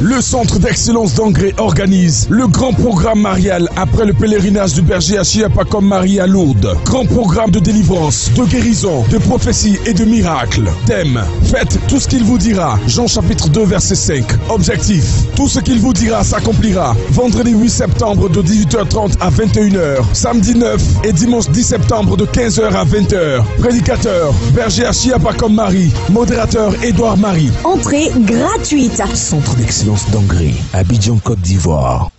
Le Centre d'Excellence d'Angré organise le grand programme marial après le pèlerinage du berger à Chiapakom Marie à Lourdes. Grand programme de délivrance, de guérison, de prophétie et de miracles. Thème: faites tout ce qu'il vous dira. Jean chapitre 2 verset 5. Objectif: tout ce qu'il vous dira s'accomplira. Vendredi 8 septembre de 18h30 à 21h. Samedi 9 et dimanche 10 septembre de 15h à 20h. Prédicateur: berger à Chiapakom Marie. Modérateur: Édouard Marie. Entrée gratuite. Centre d'Excellence d'Angré, Abidjan, Côte d'Ivoire.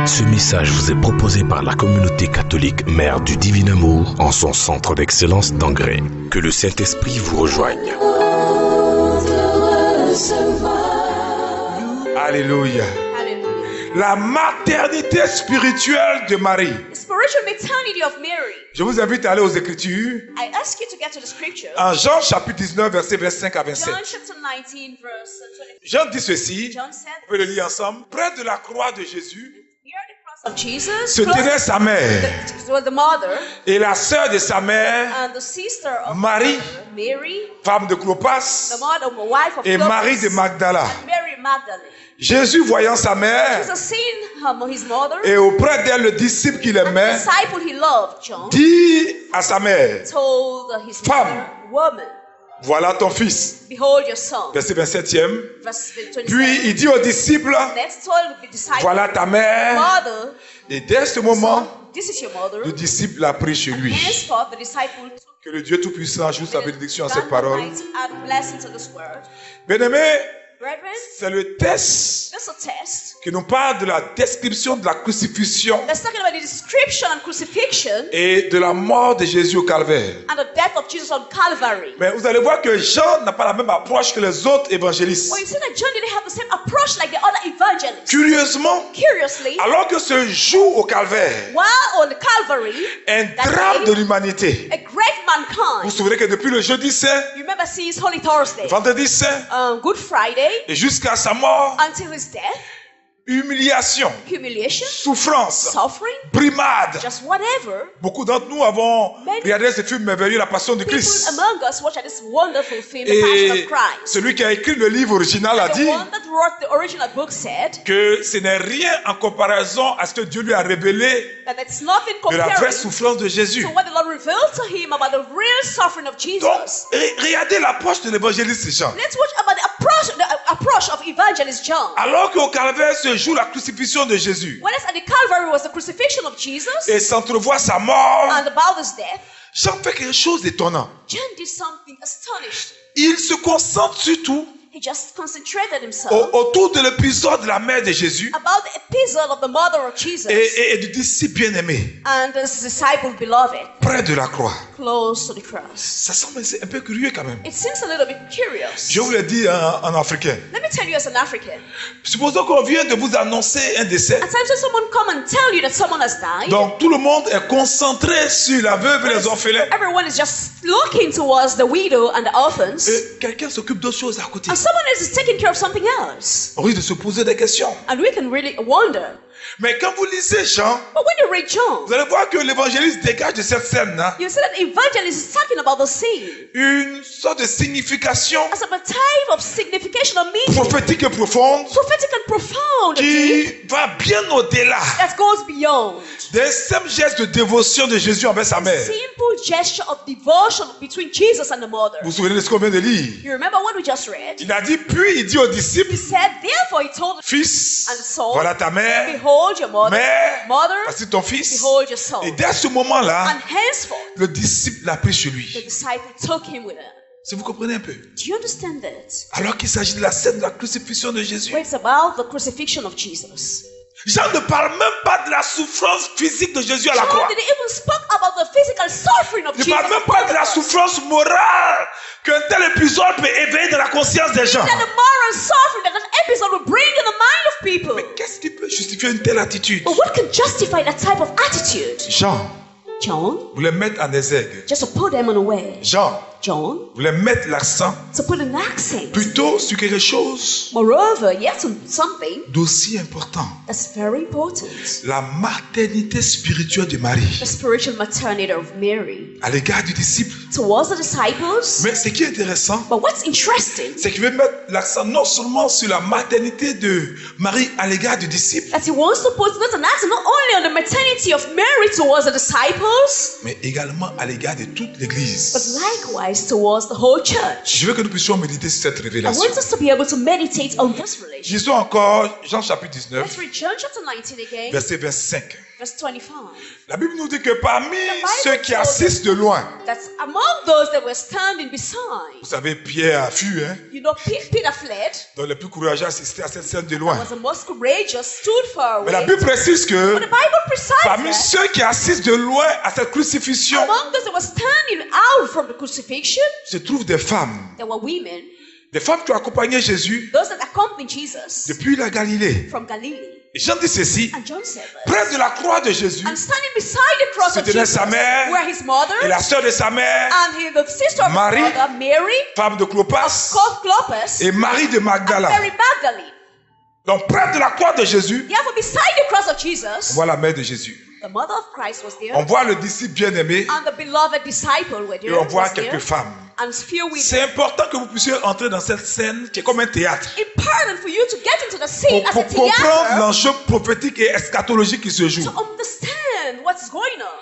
Ce message vous est proposé par la communauté catholique Mère du Divin Amour en son centre d'excellence d'Angré. Que le Saint-Esprit vous rejoigne. Alléluia. La maternité spirituelle de Marie. Spiritual maternity of Mary. Je vous invite à aller aux Écritures. I ask you to get to the scripture. En Jean chapitre 19, verset 25 à 27. John chapter 19, verse 25. Jean dit ceci. John said, On peut le lire ensemble. Près de la croix de Jésus near the cross of Jesus, se tenait sa mère the mother et la sœur de sa mère, and the sister of Marie, Mary, femme de Clopas, the mother, wife of et Clopas, Marie de Magdala. and Mary Magdalene. Jésus, voyant sa mère Jesus seen his mother, et auprès d'elle le disciple qu'il and the aimait, disciple he loved, John, dit à sa mère: told his Femme. mother, woman, voilà ton fils. behold your son. Verset 27e. Verse 27. Puis il dit aux disciples: Next told the disciple, voilà ta mère. mother, Et dès ce moment, this is your mother. le disciple l'a pris chez lui. Henceforth, the disciple took Que le Dieu Tout-Puissant ajoute sa bénédiction à God cette parole. Almighty add blessing to this word. Bien-aimés, Brethren, c'est le test this is a test. qui nous parle de la description de la crucifixion That's talking about the description and crucifixion et de la mort de Jésus au calvaire. and the death of Jesus on Calvary. Mais vous allez voir que Jean n'a pas la même approche que les autres évangélistes. Well, you see that John didn't have the same approach like the other evangelists. Curieusement, Curiously, alors que se joue au calvaire while on Calvary, un that drame day, de l'humanité. a great Vous vous mankind. souvenez que depuis le jeudi saint, You remember seeing Holy Thursday, vendredi saint Good Friday, et jusqu'à sa mort, until his death, humiliation, humiliation, souffrance, suffering, brimade. just whatever. Beaucoup d'entre nous avons Many regardé ce film merveilleux, La Passion de People Christ. among us watch this wonderful film, The Passion Et of Christ. celui qui a écrit le livre original a The dit one that wrote the original book said que ce n'est rien en comparaison à ce que Dieu lui a révélé that it's nothing de la vraie comparing souffrance de Jésus. to what the Lord revealed to him about the real suffering of Jesus. Donc, regardez l'approche de l'évangéliste Jean. Let's watch about the approach of evangelist John. Alors qu'au calvaire se joue la crucifixion de Jésus Whereas at the Calvary was the crucifixion of Jesus et s'entrevoit sa mort, and about his death, Jean fait quelque chose d'étonnant. John did something astonishing. Il se concentre surtout He just concentrated himself autour de l'épisode de la mère de Jésus about the episode of the mother of Jesus et du disciple bien-aimé and his disciple beloved près de la croix. close to the cross. Ça semble un peu curieux quand même. It seems a little bit curious. Je vous le dis en africain. Let me tell you as an African. Supposons qu'on vient de vous annoncer un décès. At times when someone come and tell you that someone has died, Donc tout le monde est concentré sur la veuve et les orphelins. everyone is just looking towards the widow and the orphans, Et quelqu'un s'occupe d'autre chose à côté. and someone else is taking care of something else. On risque de se poser des questions. And we can really wonder. Mais quand vous lisez Jean, But when you read John, vous allez voir que l'évangéliste dégage de cette scène-là you see that the evangelist is talking about the scene une sorte de signification as a type of signification or meaning, prophétique et profonde prophetic and profound, qui va bien au-delà that goes beyond des simples gestes de dévotion de Jésus envers sa mère. simple gesture of devotion between Jesus and the mother. Vous vous souvenez de ce qu'on vient de lire? You remember what we just read? Il a dit, puis il dit aux disciples, He said, therefore he told the fils, and son, voilà ta mère, behold your mother, mère, mother, voici ton fils. behold your son. Et dès ce moment-là, And henceforth, le disciple l'a pris chez the lui. disciple took him with her. Si vous comprenez un peu. Do you understand that? Alors qu'il s'agit de la scène de la crucifixion de Jésus. Where it's about the crucifixion of Jesus. Jean ne parle même pas de la souffrance physique de Jésus à la John croix. didn't even speak about the physical suffering of Il ne Jesus. parle même pas de la souffrance morale qu'un tel épisode peut éveiller dans la conscience des gens. That the moral suffering that an episode will bring in the mind of people. Mais qu'est-ce qui peut justifier une telle attitude? But what can justify that type of attitude? Jean John, voulait mettre en exergue. just to put them on a way. Jean John voulait mettre l'accent to put an accent, plutôt sur quelque chose moreover, yet on something d'aussi important. that's very important. La maternité spirituelle de Marie The spiritual maternity of Mary à l'égard du disciple. towards the disciples. Mais ce qui est intéressant, But what's interesting c'est qu'il veut mettre l'accent non seulement sur la maternité de Marie à l'égard du disciple, that he wants to put not an accent not only on the maternity of Mary towards the disciples, mais également à l'égard de toute but l'Église. likewise towards the whole church. Je veux que nous puissions méditer sur cette I révélation. want us to be able to meditate on this relation. Lisons encore Jean chapitre 19, Let's read John chapter 19 again, verset 25. verse 25. La Bible nous dit que parmi ceux qui assistent de loin, That's among those that were standing vous beside. savez, Pierre a fui, hein, You know, Peter fled. donc les plus courageux assistaient à cette scène de loin. Was the most courageous, stood far Mais la away. Bible précise But que the Bible parmi precises ceux qui assistent de loin à cette crucifixion among those that were standing out from the crucifixion, se trouvent des femmes. there were women, Des femmes qui ont accompagné Jésus those that accompanied Jesus depuis la Galilée. from Galilee. Et Jean dit ceci, And John said, près de la croix de Jésus, and standing beside the cross se of tenait Jesus, sa mère were his mother et la sœur de sa mère, and the sister of Marie, his mother, Mary, femme de Clopas, of Clopas, et Marie de Magdala. Mary Magdalene. Donc près de la croix de Jésus, Therefore, beside the cross of on Jesus, voit la mère de Jésus. the mother of Christ was there, On voit le disciple bien-aimé and the beloved disciple were et there, on voit was there, quelques femmes. and few women. C'est important que vous puissiez entrer dans cette scène qui est comme un théâtre Important for you to get into the scene as a pour comprendre theater l'enjeu prophétique et eschatologique qui se joue. to understand what's going on.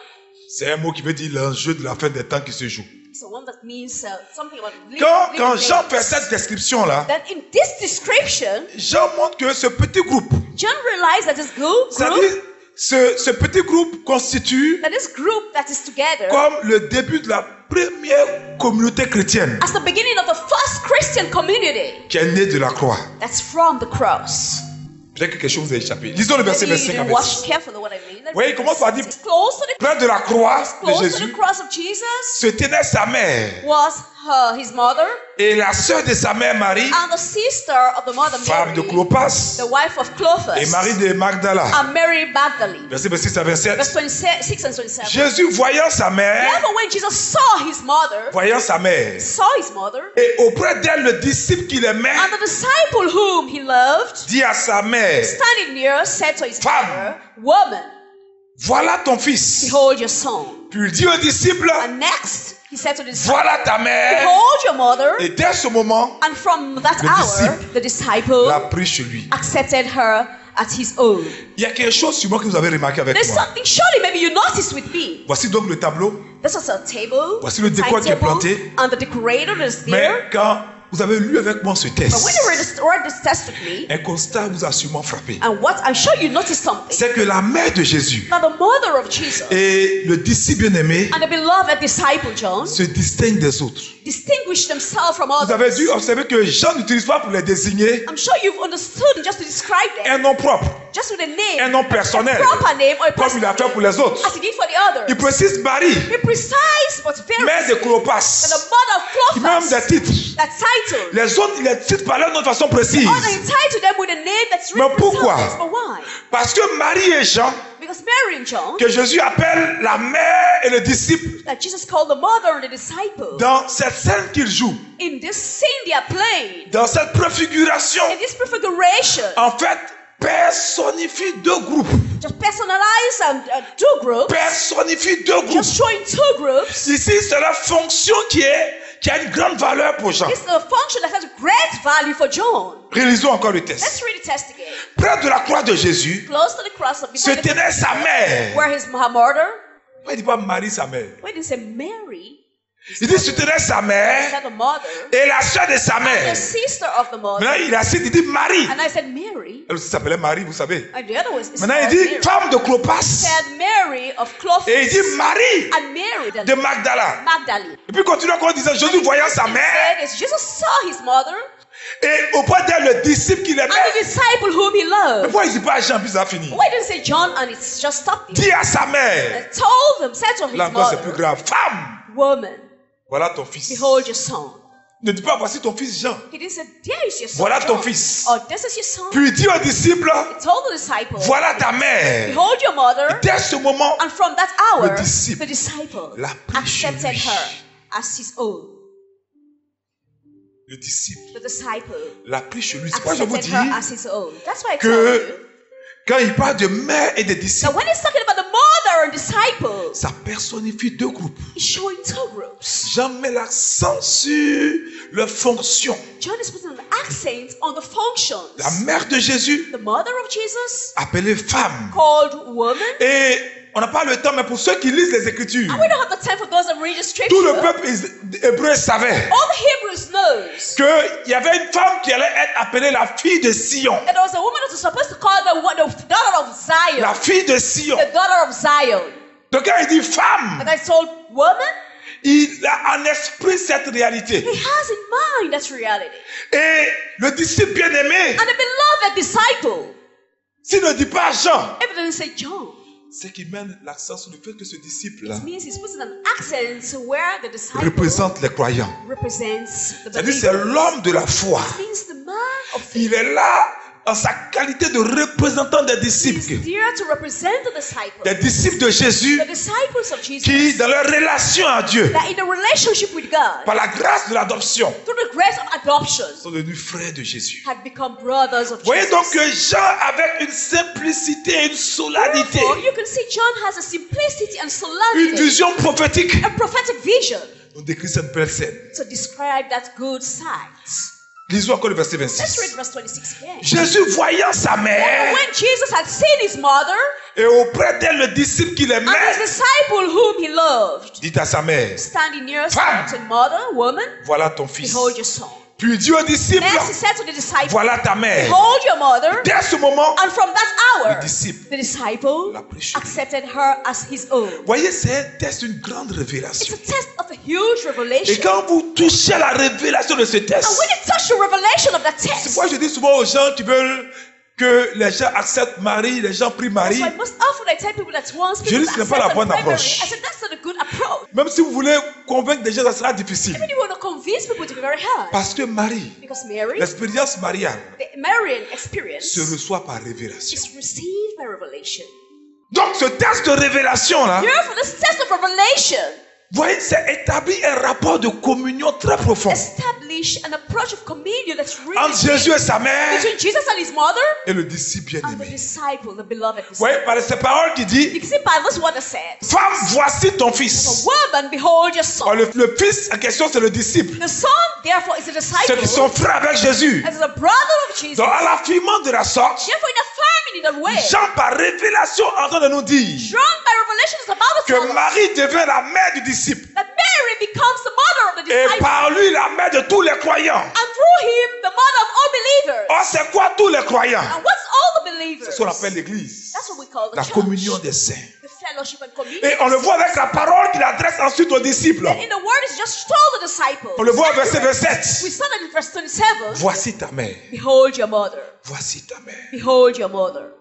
C'est un mot qui veut dire l'enjeu de la fin des temps qui se joue. It's the one that means something about Quand Jean living fait things. cette description-là, Then in this description, Jean montre que ce petit groupe, John realized that this group c'est-à-dire ce petit groupe constitue that is together comme le début de la première communauté chrétienne as the beginning of the first Christian community qui est née de la croix. that's from the cross. Peut-être que quelque chose vous a échappé. Lisons le verset Maybe you 25 à didn't watch 26. carefully what I mean. Oui, il commence par dire, It's close to the près de la croix de close to Jésus the cross of Jesus se tenait sa mère was his mother et la sœur de sa mère Marie, and the sister of the mother femme de Mary, Clopas, the wife of Clopas, et Marie de Magdala. and Mary Magdalene. Verset 26 à 27. Verse 26 and 27. Jésus, voyant sa mère, Therefore, when Jesus saw his mother, et auprès d'elle le disciple qu'il aimait, and the disciple whom he loved, dit à sa mère, standing near, said to his Femme. mother, Woman, voilà ton fils. behold your son. Puis il dit au disciple, And next, he said to the disciple, voilà ta mère. behold your mother. Et dès ce moment, And from that Le hour, disciple the disciple l'a pris chez lui. accepted her at his own. Il y a quelque chose sur moi que vous avez remarqué avec There's moi. something, surely maybe you noticed with me. Voici donc le tableau. This is a table, Voici le décor qui est timetable, planté. and the decorator is there. Mais quand vous avez lu avec moi ce But when you texte, read this text with me, un constat vous a sûrement frappé. and what I'm sure you noticed something. C'est que la mère de Jésus Now the mother of Jesus et le disciple bien-aimé and the beloved disciple John se distinguent des autres. distinguished themselves from Vous avez others. dû observer que Jean n'utilise pas pour les désigner I'm sure you've understood just to describe them, un nom propre, just with a name, un nom personnel, a proper name or a comme il a fait personal pour name, les autres. as he did for the Il others. précise Marie, Be precise but very mère de specific. Clopas, And the mother of qui même Clopas, des titres. that title, Les autres, il les cite par leur nom de façon précise. or they title them with a name that's Mais pourquoi? represented. But why? Parce que Marie et Jean, Because Mary and John, que Jésus appelle la mère et le disciple, that Jesus called the mother and the disciple, dans cette scène qu'ils jouent, in this scene they are playing, dans cette préfiguration, in this prefiguration, en fait, personnifie deux groupes. just personalize and two groups, Personnifie deux groupes. just showing two groups. Ici, c'est la fonction qui a une grande valeur pour Jean. This is a function that has great value for John. Réalisons encore le texte. Let's read the text again. Près de la croix de Jésus Close to the cross of se tenait sa mère. where her mother. Pourquoi il dit pas Marie, sa mère? Why did he say Mary? Il dit se tenait sa Is mère that the mother? et la soeur de sa The mère. sister of the mother. Maintenant, il a cité, il dit Marie. And I said Mary. Elle aussi s'appelait Marie, vous savez. And the other was Maintenant, il dit Mary. femme de Clopas. Said Mary of Clopas. Et il dit Marie And Mary de Magdala. Magdalene. Et puis continue encore en disant Jésus voyant sa mère Said is Jesus saw his mother et auprès d'elle le disciple qu'il and aimait. the disciple whom he Mais loved. pourquoi il ne dit pas à Jean puis ça a fini? Why didn't say John and it's just stopped there? Dit à sa mère. And told him, said to his Là encore c'est plus mother, grave. Femme, woman, voilà ton fils. behold your son. Ne dis pas voici ton fils Jean. He didn't say, there is your son. Voilà ton John. fils. Oh, this is your son. Puis il dit aux disciples, He told the disciple, voilà ta mère. behold your mother. Dès ce moment, And from that hour, Le disciple the disciple l'a pris chez accepted lui. her as his own. le disciple the disciple l'a pris chez lui. C'est pourquoi je vous accepted dis her as his own. That's why I tell you que quand il parle de mère et de that disciples, when he's talking about the mother and disciple, ça personnifie deux groupes. he's showing two groups. Jean met l'accent sur leur fonction. John is putting an accent on the functions. La mère de Jésus, The mother of Jesus, appelée femme. called woman. Et on n'a pas le temps, mais pour ceux qui lisent les Écritures, And we don't have the time for those that read the scripture. tout le peuple hébreu savait All the Hebrews knows qu'il y avait une femme qui allait être appelée la fille de Sion. that there was a woman that was supposed to call the daughter of Zion. La fille de Sion. The daughter of Zion. Donc quand il dit femme, And I told woman, il a en esprit cette réalité. he has in mind that reality. Et le disciple bien-aimé, And the beloved disciple, s'il ne dit pas Jean, if it doesn't say John, c'est qu'il met l'accent sur le fait que ce disciple-là it means he's putting an accent where the disciple représente les croyants. represents the C'est-à-dire c'est believers. l'homme de la foi. It means the man of faith. Il est là en sa qualité de représentant des He's disciples. there to represent the disciples. Des disciples de Jésus The disciples of Jesus. qui, dans leur relation à Dieu, That in the relationship with God, par la grâce de l'adoption, through the grace of adoption, sont devenus frères de Jésus. had become brothers of Vous voyez Jesus. donc que Jean, avec une simplicité et une solennité, Therefore, you can see John has a simplicity and une solemnity, vision prophétique, a prophetic vision on décrit cette belle scène. to describe that good sight. Lisons encore le verset Let's read 26. verse 26 again. Jésus, voyant sa mère, When Jesus had seen his mother et auprès d'elle le disciple qu'il and his aimait, disciple whom he loved, dit à sa mère, standing near, Femme. said, Mother, woman, voilà ton fils. behold your son. Puis dit au disciple, Next he said to the disciple, voilà ta mère. behold your mother. Dès ce moment, And from that le hour, disciple the disciple l'a pris chez lui. accepted her as his own. Voyez, c'est un test, une grande It's révélation. a test of a huge Et revelation. quand vous touchez à la révélation de ce And test, when you touch the revelation of that c'est test, pourquoi je dis souvent aux gens qui veulent que les gens acceptent Marie, les gens prient Marie. that's why most often I tell people that once Je people dis, ce n'est pas la accept bonne and pray Mary, approche. I said that's not a good approach. Même si vous voulez convaincre des gens, ça sera difficile. Even you want to convince people to be very hard. Parce que Marie, Because Mary, l'expérience mariale, the Marian experience se reçoit par révélation. is received by revelation. Donc ce test de révélation-là, Therefore, this test of revelation vous voyez, c'est établi un rapport de communion très profond establish an approach of communion that's really entre Jésus et sa mère between Jesus and his mother et le disciple and the bien-aimé. disciple, the beloved Vous disciple. voyez, par ces paroles qui dit, You can see by this what I said. femme, voici ton fils. Woman, behold your Alors, son. le fils en question, c'est le disciple. The son, therefore, is a Ceux qui disciple sont frères avec Jésus. as a brother of Jesus. Donc, à l'affirmement de la sorte, Therefore, in affirming in that way, Jean, par révélation, est en train de nous dire drawn by revelation is about to tell que us Marie devient la mère du disciple. that Mary becomes the mother of the Et disciple, par lui, la mère de tous les croyants. and through him, the mother of all believers. Or, c'est quoi tous les croyants? And what's all the believers? C'est ce qu'on appelle l'église. That's what we call the La church. communion des saints. The fellowship and communion. Et on le voit avec la parole qu'il adresse ensuite aux disciples. And in the word is just told the disciples. On le voit au verset We 27. saw that in verse 27. Voici ta mère. Behold your mother. Voici ta mère. Behold your mother.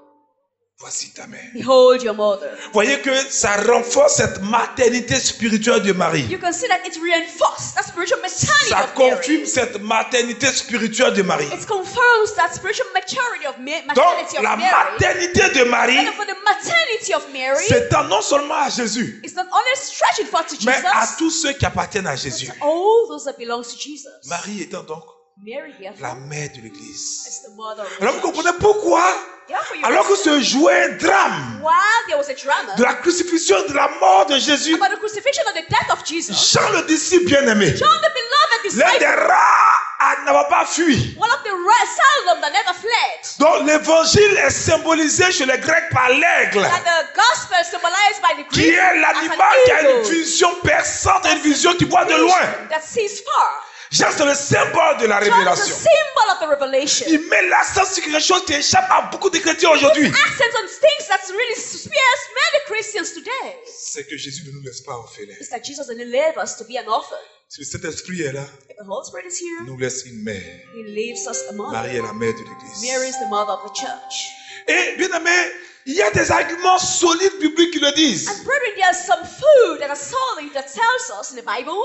Voici ta mère. Behold your mother. Voyez que ça renforce cette maternité spirituelle de Marie. You can see that it reinforces that spiritual maturity Ça of confirme Mary. cette maternité spirituelle de Marie. It confirms that spiritual maturity of Donc, maternity of la Mary. maternité de Marie And for the maternity of Mary, s'étend non seulement à Jésus, it's not only stretching forth to mais à Jesus, tous ceux qui appartiennent à Jésus. but all those that belong to Jesus. Marie étant donc Mary, therefore, la mère de l'Église. is the mother of the Alors vous church. comprenez pourquoi, Therefore, you alors que understand se jouait un drame while there was a drama de la crucifixion, de la mort de Jésus, about the crucifixion and the death of Jesus, Jean le disciple bien-aimé, John the beloved l'un des disciple, rares à n'avoir pas fui. one of the seldom that never fled, Donc l'évangile est symbolisé chez les Grecs par l'aigle, that the gospel symbolized by the qui Greek est as l'animal qui a an une eagle vision perçante, une vision qui voit de loin. that sees far. Jean, c'est le symbole de la John is révélation. a symbol of the revelation. Il met l'accent sur quelque chose qui échappe à beaucoup de chrétiens aujourd'hui. Accents on things that really spares many Christians today. C'est que Jésus ne nous laisse pas orphelins. It's that Jesus didn't leave us to be an orphan. Si le Saint-Esprit est là, If the Holy Spirit is here, il nous laisse une mère. He leaves us a mother. Marie est la mère de l'Église. Mary is the mother of the church. Et bien aimé, il y a des arguments solides bibliques qui le disent. And brethren, there's some food that are solid that tells us in the Bible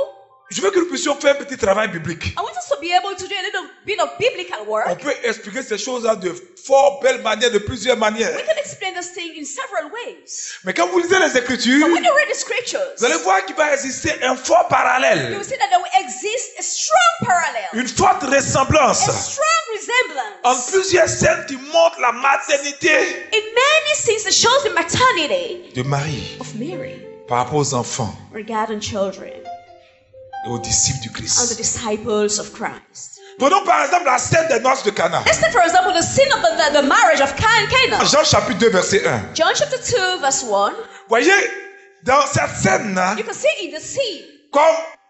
Je veux que nous puissions faire un petit travail biblique. I want us to be able to do a little bit of biblical On work. peut expliquer ces choses-là de fort belles manières, de plusieurs manières. We can explain this thing in several ways. Mais quand vous lisez les Écritures, But when you read the scriptures, vous allez voir qu'il va exister un fort you parallèle, will see that there will exist a strong parallel, une forte a ressemblance strong resemblance. en plusieurs scènes qui montrent la maternité In many scenes that shows the maternity de Marie of Mary par rapport aux enfants regarding children et aux disciples du and the Christ. disciples of Christ. Prenons par exemple la scène des noces de Cana. Let's take for example the scene of the marriage of Cana. Jean chapitre 2 verset 1. John chapter 2 verse 1. Voyez, dans cette scène-là, You can see in the scene, comme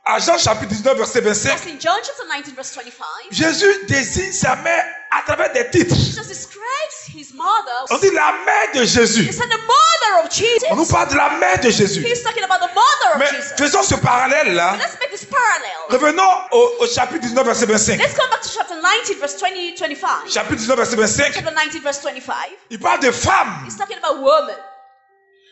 à Jean chapitre 19 verset 25, as in John chapter 19 verse 25, Jésus désigne sa mère à travers des titres. Jesus describes his mother. On dit la mère de He Jésus. said the mother of Jesus. On nous parle de la mère de Jésus. He's talking about the mother of Mais Jesus. faisons ce parallèle-là. Let's make this parallel. Revenons au chapitre 19 verset 25. Let's go back to chapter 19 verse 25. Chapitre 19 verset 25. Chapter 19 verse 25. Il parle de femme. He's talking about woman.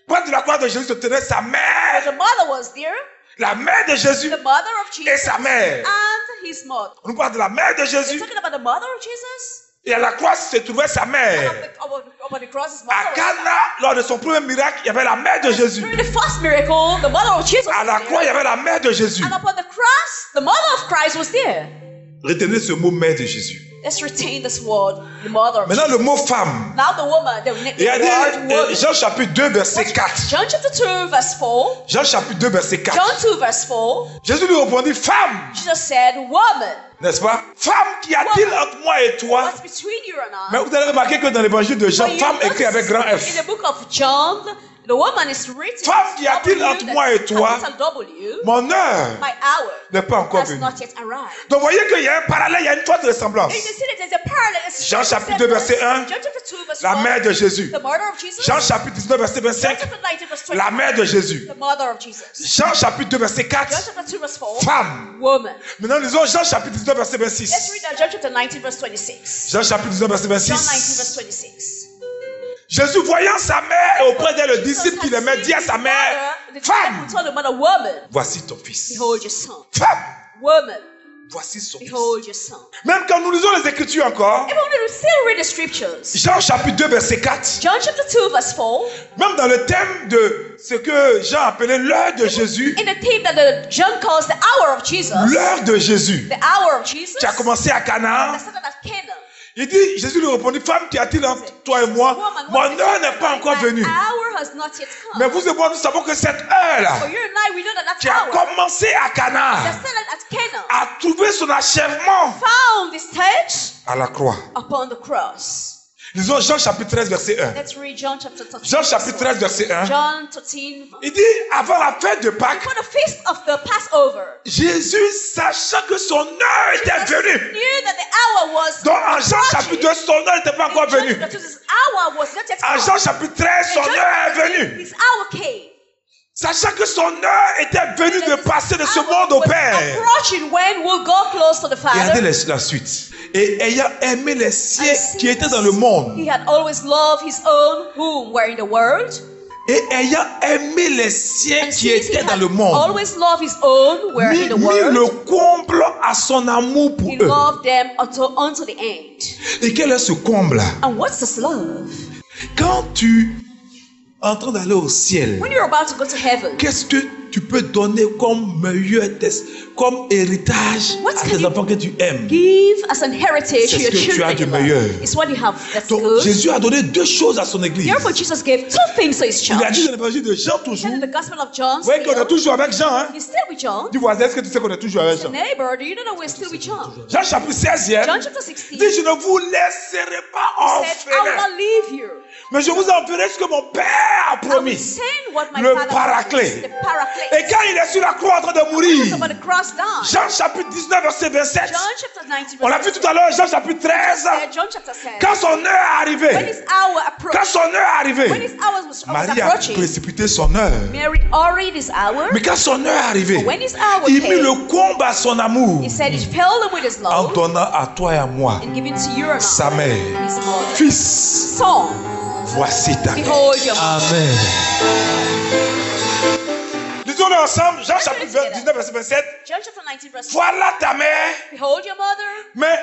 Près de la croix de Jésus se tenait sa mère. The mother was there, La mère de Jésus the mother of Jesus, et sa mère. and his mother. On nous parle de la mère de He's Jésus. talking about the mother of Jesus. Et à la croix se trouvait sa mère. Over the cross, his À mother was Cana, lors de son premier miracle, il y avait la mère de Jésus. there. During the first miracle, the mother of Jesus À la was croix, il y there. avait la mère de Jésus. And upon the cross, the mother of Christ was there. Retenez ce mot mère de Jésus. Let's retain this word, the mother of Maintenant, Jesus. le mot femme. Now the woman, the Il a word dit, woman. Jean chapitre 2, verset 4. John chapter 2 verse 4. Jean chapitre 2, verset 4. John 2 verse 4. Jésus lui répondit, femme, Jesus said, woman, n'est-ce pas? Femme, qu'y a-t-il entre moi et toi? what's between you and I? Mais vous allez remarquer que dans l'évangile de Jean, But you femme écrit avec grand notice F. in the book of John, the woman is written. Femme, qu'y a-t-il W, entre moi et toi? capital W. Mon heure My hour n'est pas encore has venue. not yet arrived. Donc, voyez qu'il y a un parallèle, il y a une forte ressemblance. And you see that there's a parallel. a Jean strong chapitre 2, verset 1. John chapter 2 verse La 1. mère de Jésus. The mother of Jesus. Jean chapitre 19, verset John 25. chapter 19 verse 25. La mère de Jésus. The mother of Jesus. Jean chapitre 2, verset John 4. chapter 2 verse 4. Femme. Woman. Maintenant, lisons Jean chapitre 19, verset Let's 26. read that John chapter 19 verse 26. Jean chapitre 19, verset John 19 26. verse 26. Jésus, voyant sa mère et auprès d'elle le disciple qui l'aimait, dit à sa mère, femme, told the mother, woman, voici ton fils. behold your son. Femme, Woman, voici son fils. behold your son. Même quand nous lisons les Écritures encore, If we want to still read the scriptures, Jean chapitre 2, verset 4, John chapter 2 verse 4, même dans le thème de ce que Jean appelait l'heure de Jésus, in the theme that the John calls the hour of Jesus, l'heure de Jésus, the hour of Jesus, qui a commencé à Cana, that started at Cana. il dit, Jésus lui répondit, femme, qu'y a-t-il entre toi et moi? Woman, Mon what is heure it? n'est pas encore My venue. hour has not yet come. Mais vous et moi, nous savons que cette heure-là, For you and I, we know that qui that a hour commencé à that Cana, started at Cana a trouvé son achèvement found this stage à la croix. upon the cross. Lisons Jean chapitre 13, verset 1. Let's read John chapter 13. Jean chapitre 13, verset 1. John 13. Il dit, avant la fête de Pâques, For the feast of the Passover, Jésus, sachant que son heure était venue. knew that the hour was Donc en Jean chapitre 2, son heure n'était pas encore venue. His hour was not yet En come. Jean chapitre 13, son In John heure est chapter 13, venue. His hour came. Sachant que son heure était venue de passer de ce monde au was Père. approaching when we'll go close to the Regardez Father. la suite. Et ayant aimé les siens And qui étaient dans le monde, He had always loved His own whom were in the world. et ayant aimé les siens And qui since He étaient dans had le monde, always loved His own were in mis the le world, comble à son amour pour He eux. loved them unto the end. Et quel est ce comble? And what's this love? Quand tu es en train d'aller au ciel, When you're about to go to heaven, qu'est-ce que tu peux donner comme meilleur comme héritage What à can tes you enfants que tu aimes? give as an heritage C'est to ce your que tu children. as de you love. meilleur. It's what you have that's Donc good. Jésus a donné deux choses à son église. Therefore, Jesus gave two things to His Il a dit church. dans l'évangile de Jean He toujours. said in the Gospel of John, Vous voyez qu'on est still, toujours avec Jean. Hein? He's still with John. Du voisin, est-ce que tu sais qu'on est toujours avec The Jean? neighbor, do you know that we're still with John? Jean chapitre 16e. John chapter Il 16 dit, je ne vous laisserai pas said, I will orphelins, not leave you. mais je vous enverrai ce que mon Père a I will promis. send what my Le Father Paraclet. promised, the Paraclet. Et quand il est sur la croix en train de It's mourir, about the cross down. Jean chapitre 19, verset 27. John chapter 19, On l'a vu tout à l'heure, Jean chapitre 13. John chapter 10. Quand son heure est When arrivée, his hour quand approached, son heure est when arrivée, his hour was Marie a approaching, précipité son heure. Mary already his hour. Mais quand son heure est arrivée, When his hour il mit came, le comble à son amour He said, He filled them with His en love donnant à toi et à moi and giving to you and sa I, mère. His mother. Fils, Son, voici ta mère. behold your mother. Amen. Lisons Lisons-le ensemble. Jean chapitre 19, verset 27. John chapter 19, verse 1. Voilà ta mère. Behold your mother. Mais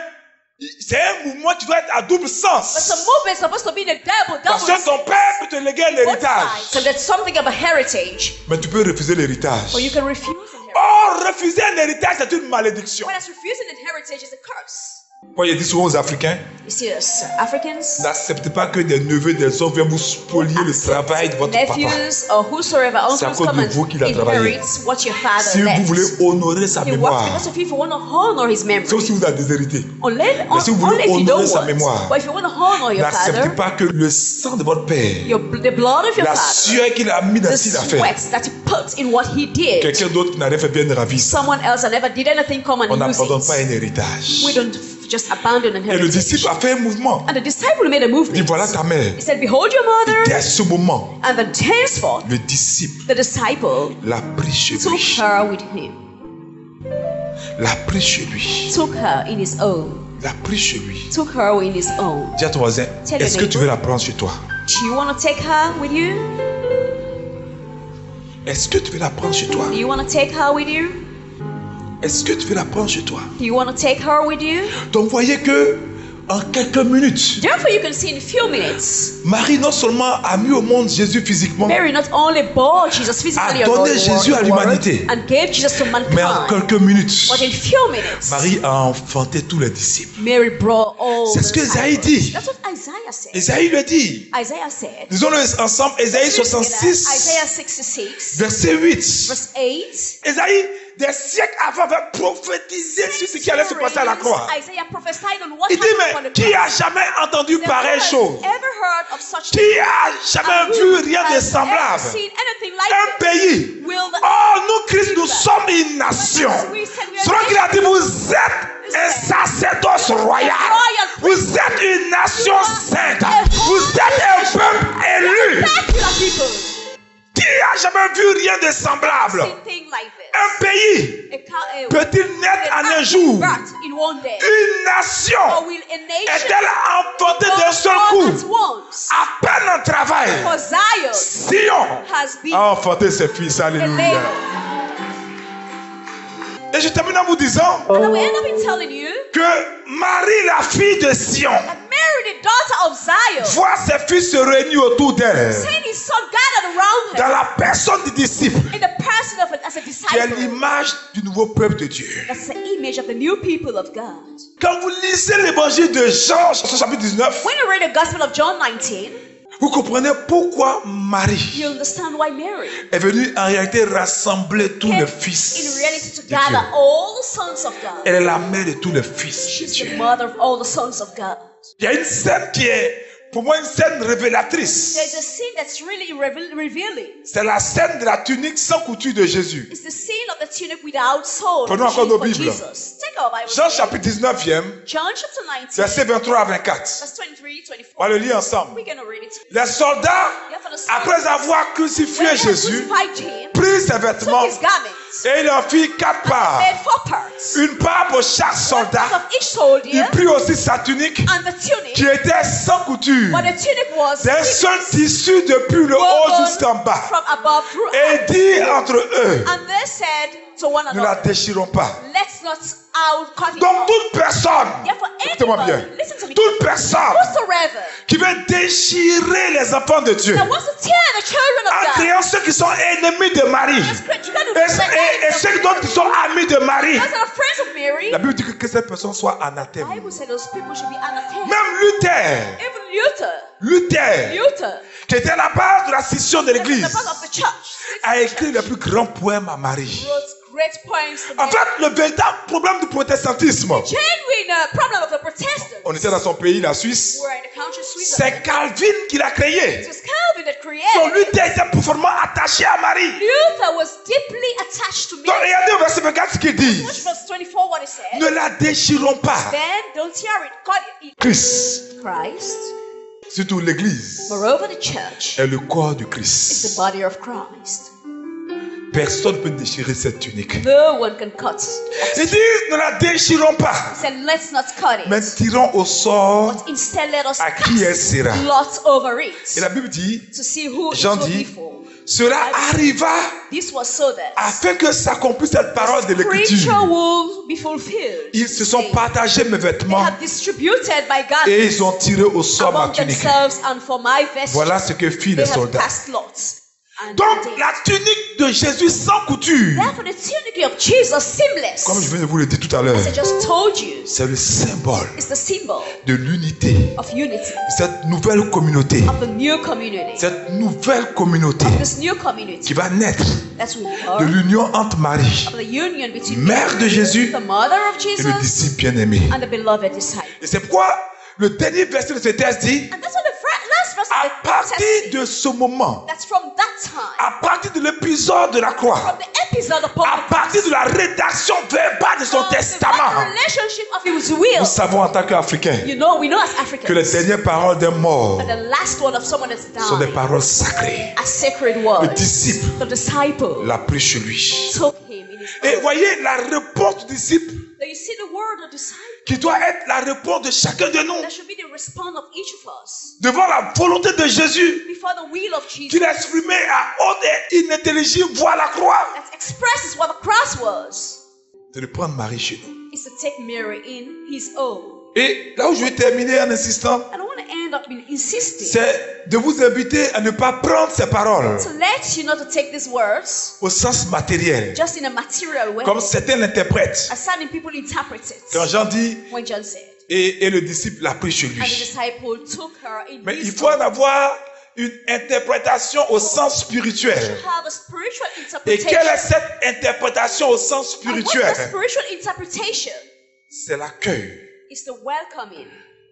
c'est un mouvement qui doit être à double But sens. the movement is supposed to be in a double Parce que ton père peut te léguer l'héritage. So that's something of a heritage. Mais tu peux refuser l'héritage. Or you can refuse inheritance. Or, refuser un héritage, c'est une malédiction. Whereas refusing inheritance is a curse. Moi, il dit souvent aux Africains, You see us, Africans, n'acceptez pas que des neveux, des hommes viennent vous spolier le travail de votre papa. nephews, or whosoever C'est à uncles cause come de vous qu'il a and travaillé. inherit what your father Si vous left. voulez honorer sa He works mémoire, because of you if you want to honor his memory. sauf si vous avez déshérité. Only si vous voulez if you honorer don't sa want. mémoire, But if you want to honor your n'acceptez father, pas que le sang de votre père, the blood of your la father, sueur qu'il a mis dans the ce qu'il a fait, sweat that he put in what he did, quelqu'un d'autre qui n'a rien fait bien ravi, someone else that never did anything come and on use n'abandonne pas it. un héritage. We don't just abandon Et le inheritance. disciple a fait un mouvement. And the disciple made a Il dit movement. voilà ta mère. He said, behold your Et mother. à ce moment, And then henceforth, le disciple the disciple l'a pris chez took lui. her with him, L'a pris chez lui. took her in his own, L'a pris chez lui. took her in his own. Dis à ton voisin, Tell your est-ce que tu neighbor. veux la prendre chez toi? Do you want to take her with you? Est-ce que tu veux la prendre chez toi? Do you want to take her with you? Est-ce que tu veux la prendre chez toi? Do you want to take her with you? Donc voyez que en quelques minutes, Therefore, you can see in a few minutes, Marie non seulement a mis au monde Jésus physiquement, Mary not only bore Jesus physically A donné Jésus à the world, l'humanité. and gave Jesus to mais en mankind, quelques minutes, but in few minutes, Marie a enfanté tous les disciples. Mary brought all C'est ce que the Isaïe disciples. dit. That's what Isaiah said. Isaïe le dit. Isaiah said. Disons-le ensemble, Isaïe 66, Isaiah 66, verset 8. verse 8. Isaïe, des siècles avant, avait prophétisé sur ce qui allait se passer à la croix. Isaiah prophesied on what Il dit, happened on mais the qui a cross. jamais entendu Never pareille chose? heard of such Qui a jamais vu rien de has ever semblable? seen anything like Un it? pays. Will the Oh, nous, Christ, nous sommes une nation. Selon qu'il a dit, vous êtes un sacerdoce royal. Vous êtes une nation sainte. Vous êtes un peuple élu. Spectacular people Qui a jamais vu rien de semblable? see things like this. Un pays peut-il naître en un jour? birth in one day. Une nation Or will a nation est-elle enfantée d'un seul all coup? at once? À peine en travail. For Zion Sion has been a enfanté ses fils. the Alléluia. label. Et je termine en vous disant And I will end up in telling you que Marie, la fille de Sion, that Mary, the daughter of Zion, voit ses fils se réunir autour d'elle seeing his son gathered around dans her la personne du disciple, in the person of as a qui est disciple. l'image du nouveau peuple de Dieu. That's the image of the new people of God. Quand vous lisez l'évangile de Jean, chapitre 19, When you read the Gospel of John 19, vous comprenez pourquoi Marie you understand why Mary est venue en réalité rassembler tous came les in fils reality to de gather Dieu. all the sons of God. Elle est la mère de tous les fils de She's Dieu. the mother of all the sons of God. Il y a une scène qui est pour moi une scène révélatrice. There's a scene that's really revealing. C'est la scène de la tunique sans couture de Jésus. It's the scene of the tunic without soul Prenons encore nos for Bibles. Jesus. Take our Bible. Jean chapitre 19e, John chapter 19, versets 23 à 24. verse 23, 24. On va le lire ensemble. We're going to read it. Les soldats, après avoir crucifié When they had Jésus, crucified him, prirent ses took vêtements his garments, et il en fit 4 parts. made 4 parts. Une part pour chaque One soldat. part of each Il soldier, prit aussi sa tunique and the tunic, qui était sans couture, but the tunic was d'un seul tissu depuis le haut woven jusqu'en bas. from above through Et il dit entre eux, and they said to one ne la another, déchirons pas. let's not out cut it Donc off. toute personne, Therefore, écoutez-moi bien, anybody, listen to me, toute personne whosoever qui veut déchirer les enfants de Dieu that wants to tear the children of en God, créant ceux qui sont ennemis de Marie et ceux d'autres qui sont amis de Marie, those that are friends of Mary, la Bible dit que cette personne soit the anathème. Bible said those people should be anathema. Même Luther, Luther, qui était la base de la scission de the l'église, part of the church, a écrit le plus grand poème à Marie. wrote great poems to En Mary. fait, le véritable problème du protestantisme, Genuine problem of the Protestants. on était dans son pays, la Suisse, We're in the country Switzerland. c'est Calvin qui l'a créé. It was Calvin that Donc created. Luther était profondément attaché à Marie. Luther was deeply attached to Donc Mary. regardez au verset 24 ce qu'il dit. Watch verse 24 what he said. Ne la déchirons pas. Then don't tear it, cut it. Christ, Christ, surtout l'église, moreover the church, est le corps du is the Christ. body of Christ. Personne ne peut déchirer cette tunique. No one can cut it. Il dit, ne la déchirons pas, He said, let's not cut mais it. tirons au sort But instead let us à qui elle cast sera. lots over Et it la Bible dit, to see who it Jean will dit, be for. cela arriva This was so that afin que s'accomplisse cette parole de scripture l'écriture. will be fulfilled. Ils se sont partagés mes They vêtements have distributed my et garments ils ont tiré au sort ma among tunique. themselves, and for my vesture Voilà ce que firent they les have soldats. cast lots. And Donc they did. la tunique de Jésus sans couture, Therefore, the tunic of Jesus, seamless, comme je viens de vous le dire tout à l'heure, as I just told you, c'est le symbole is the symbol de l'unité, of unity, de cette nouvelle communauté, of the new community, cette nouvelle communauté this new community qui va naître that will be de born l'union entre Marie of the union between Mère de Jésus the mother of et le Jesus disciple bien-aimé. and the beloved disciple. Et c'est pourquoi le dernier verset de ce texte dit, And that's what the last verse à of the partir text de ce moment, that's from that time, à partir de l'épisode de la croix, from the episode upon à partir de la rédaction verbale de son the testament, relationship of his will. nous savons en tant qu'Africains You know, we know as que les Africans dernières paroles d'un mort that the last one of someone that's sont des died, paroles sacrées. a sacred Le word, disciple the disciple l'a pris chez lui. took him in his Et own. voyez la réponse du disciple Now you see the word of disciple. qui doit être la réponse de chacun de nous That should be the response of each of us devant la volonté de Jésus before the will of qu'il Jesus a exprimé à haute et inintelligible voix à la croix. that expresses what the cross was. C'est de prendre Marie chez nous. Is to take Mary in his own. Et là où je vais terminer en insistant, And I want to end up in insisting c'est de vous inviter à ne pas prendre ces paroles to let you not to take these words au sens matériel, just in a material way, comme certains l'interprètent. as certain people interpret Quand it. Jean dit, When John said, et le disciple l'a pris chez and the lui. disciple took her in Mais il his faut en own. avoir une interprétation au sens spirituel. Have a spiritual Et quelle est interpretation. cette interprétation au sens And what's spirituel? the spiritual interpretation? C'est l'accueil Is the welcoming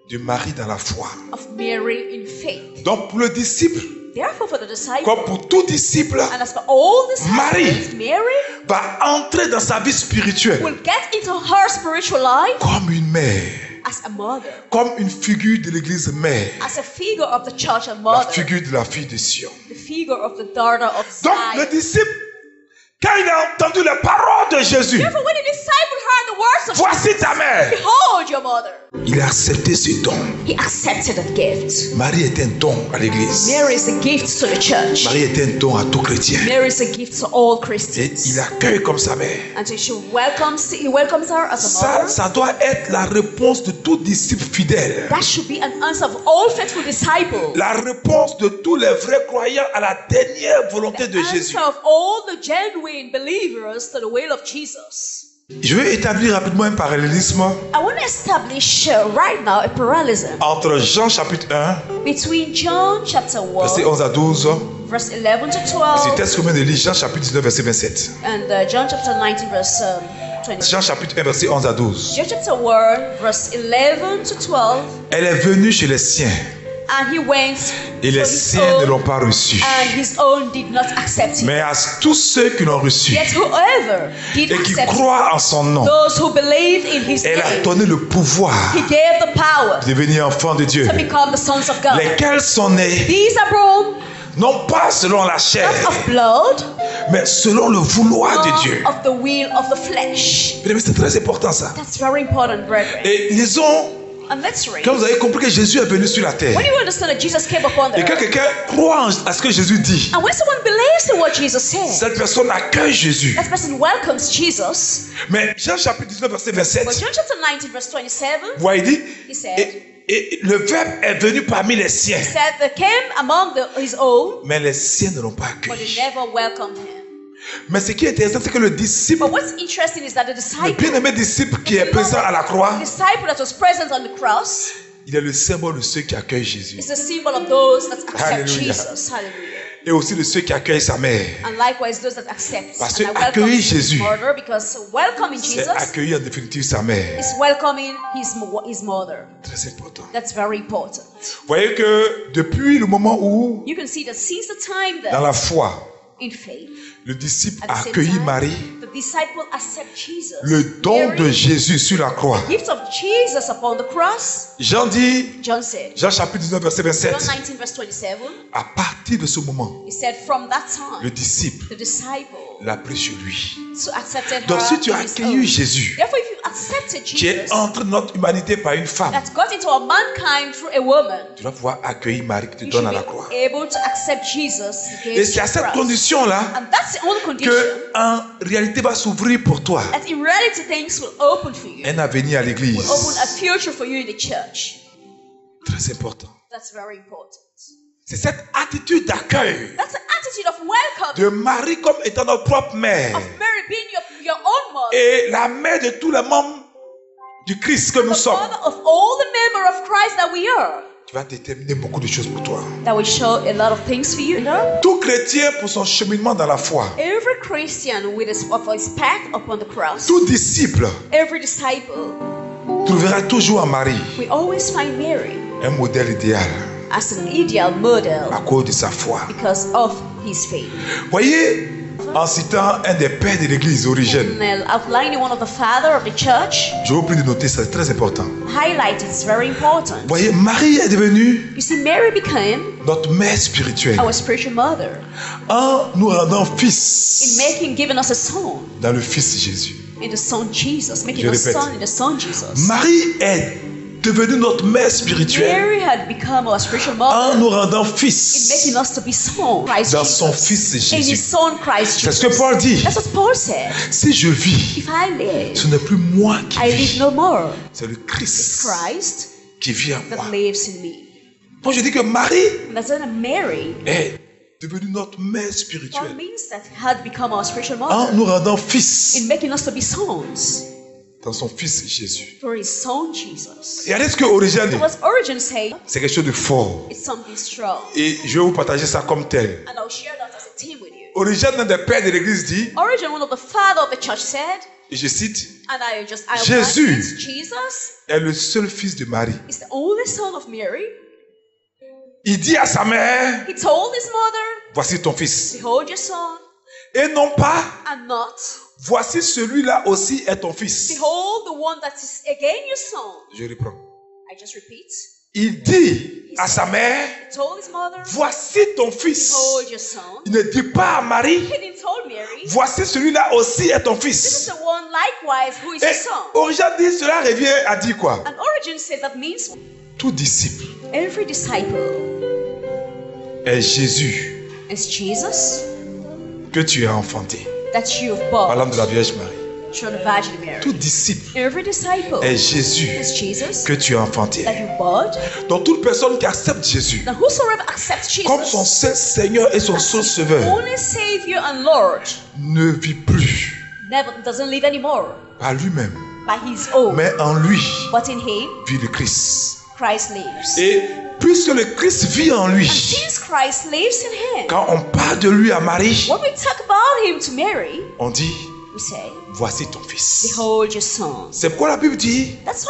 du mari dans la foi. of Mary in faith. Donc pour le disciple, Therefore, for the disciple, comme pour tout disciple, and as for all disciples, Marie Mary va entrer dans sa vie spirituelle will get into her spiritual life comme une mère, as a mother, comme une figure de l'église mère, as a figure of the church and la mother, figure de la fille de Sion. the figure of the daughter of Donc le Zion. disciple, quand il a entendu les paroles de Jésus, Therefore, when the disciple heard the words of voici ta mère, behold your mother, il a accepté ce don. he accepted that gift. Marie est un don à l'église. Mary is a gift to the church. Marie est un don à tout chrétien. Mary is a gift to all Et Christians. il accueille comme sa mère. And so he welcomes her as a Ça, mother. ça doit être la réponse de tout disciple fidèle. That should be an answer of all faithful disciples. La réponse de tous les vrais croyants à la dernière volonté de Jésus. Answer of all the genuine believers to the will of Jesus. Je vais établir rapidement un parallélisme I want to establish right now a parallelism entre Jean chapitre 1, between John chapter 1, verset 11 à 12, verse 11 to et 12, ce texte que vient de lire, Jean chapitre 19, verset 27. and John chapter 19, verse 20. Jean chapitre 1, verset 11 à 12. John chapter 1, verse 11 to 12, Elle est venue chez les siens, and he went et les to his siens ne l'ont own, pas reçue. and his own did not accept him. Mais à tous ceux qui l'ont reçu Yet whoever did et qui accept him, croient en son nom, those who believed in his elle a name, donné le pouvoir he gave the power de devenir enfants de Dieu. to become the sons of God. Lesquels sont nés, These are born non pas selon la chair, not of blood, mais selon le vouloir de Dieu. nor of the will of the flesh. Mesdames, c'est très important ça. That's very important, brethren. Et lisons, And let's read. quand vous avez compris que Jésus est venu sur la terre, When you understand that Jesus came upon the et quand earth, quelqu'un croit à ce que Jésus dit, and when someone believes in what Jesus said, cette personne accueille Jésus. that person welcomes Jesus. Mais Jean chapitre 19, verset But 27, John chapter 19, verse 27, vous voyez, il dit, he said, et le Verbe est venu parmi les siens, said they came among his own, mais les siens ne l'ont pas but they accueilli. never welcomed him. Mais ce qui est intéressant, c'est que le disciple, But what's interesting is that the le disciple, bien-aimé disciple qui est présent à la croix, the disciple that was present on the cross, il est le symbole de ceux qui accueillent Jésus. is a symbol of those that accept Hallelujah. Jesus. Hallelujah. Et aussi de ceux qui accueillent sa mère. And likewise those that accept. Parce And que I welcome accueillir his Jésus, mother, because welcoming C'est Jesus accueillir en définitive sa mère. is welcoming his mother. Très important. That's very important. Vous voyez que depuis le moment où, You can see that since the time dans that la foi, in faith, le disciple at a the same accueilli time, Marie, the disciple accept Jesus. le don Mary, de Jésus sur la croix. gift of Jesus upon the cross, Jean dit, John said, Jean chapitre 19, verset John 27, 19 verse 27, à partir de ce moment, he said from that le time, disciple the disciple l'a pris sur lui. so accepted Donc her si tu in as his accueilli own. Jésus, Therefore, if you accepted qui est Jesus, entre notre humanité par une femme, that got into our mankind through a woman, tu dois pouvoir accueillir Marie qui te you donne should à la croix. be able to accept Jesus. He gave Et c'est à you cette cross. condition-là And that's the only condition que en réalité va s'ouvrir pour toi that in reality things will open for you, un avenir à will l'église. open a future for you in the church. Très important. That's very important. C'est cette attitude d'accueil That's an attitude of welcome, de Marie comme étant notre propre mère of Mary being your own mother, et la mère de tous les membres du Christ que nous the sommes. mother of all the members of Christ that we are. Tu vas déterminer beaucoup de choses pour toi. That will show a lot of things for you. Tout chrétien pour son cheminement dans la foi, Every Christian with his path upon the cross, tout disciple every disciple, trouvera toujours en Marie we always find Mary un modèle idéal as an ideal model à cause de sa foi. because of his faith. Voyez, en citant un des pères de l'église, Origène, And outlining one of the father of the church, je vous prie de noter, c'est très important. highlight is very important. Voyez, Marie est devenue You see, Mary became notre mère spirituelle our spiritual mother en nous rendant in fils giving us a son dans le Fils Jésus. in the son Jesus, making Je us répète. son in the son Jesus. Marie est devenue notre mère spirituelle Mary had become our spiritual en mother nous rendant in fils making us to be son Christ dans son Jesus. Fils In his Jésus. son Christ C'est Jesus. ce que Paul dit. That's what Paul said. Si je vis, If I live, ce n'est plus moi qui I live vis, no more. c'est le It's Christ Christ qui vit en moi. that lives in me. Donc je dis que Marie And that's why Mary, est devenue notre mère that spirituelle means that he had become our spiritual en mother nous rendant in fils making us to be sons dans son Fils Jésus. through his son Jesus. Regardez ce que Origène dit. What Origin say, C'est quelque chose de fort. it's something strong. Et je vais vous partager ça comme tel. And I'll share that as a team with you. Origène, un des pères de l'église, dit, Origin, one of the father of the church said, et je cite, and I Jésus. it, Jesus est le seul fils de Marie. is the only son of Mary. Il dit à sa mère, He told his mother, voici ton fils. behold your son, Et non pas, and not, voici celui-là aussi est ton fils. behold the one that is again your son. Je reprends. I just repeat. Il dit à sa mère, He told his mother, voici ton fils. behold your son. Il ne dit pas à Marie, He didn't tell Mary, voici celui-là aussi est ton this is fils. the one likewise who is your Et son. Origène dit, cela revient à dire quoi? And Origin said that means Tout disciple every disciple est Jésus is Jesus que tu as enfanté. that you've Par bought l'âme de la Vierge Marie. through the Virgin Mary. Tout disciple Every disciple est Jésus is Jesus que tu as enfanté. that you bought. Donc toute personne qui accepte Jésus Now whosoever accepts comme son Jesus seul Seigneur et son seul Sauveur only Savior and Lord ne vit plus never doesn't live anymore par lui-même, by his own, mais en lui but in him vit le Christ. Christ lives. Et puisque le Christ vit en lui, And since Christ lives in him, quand on parle de lui à Marie, when we talk about him to Mary, on dit, we say, voici ton fils. behold your son. C'est pourquoi la Bible dit That's why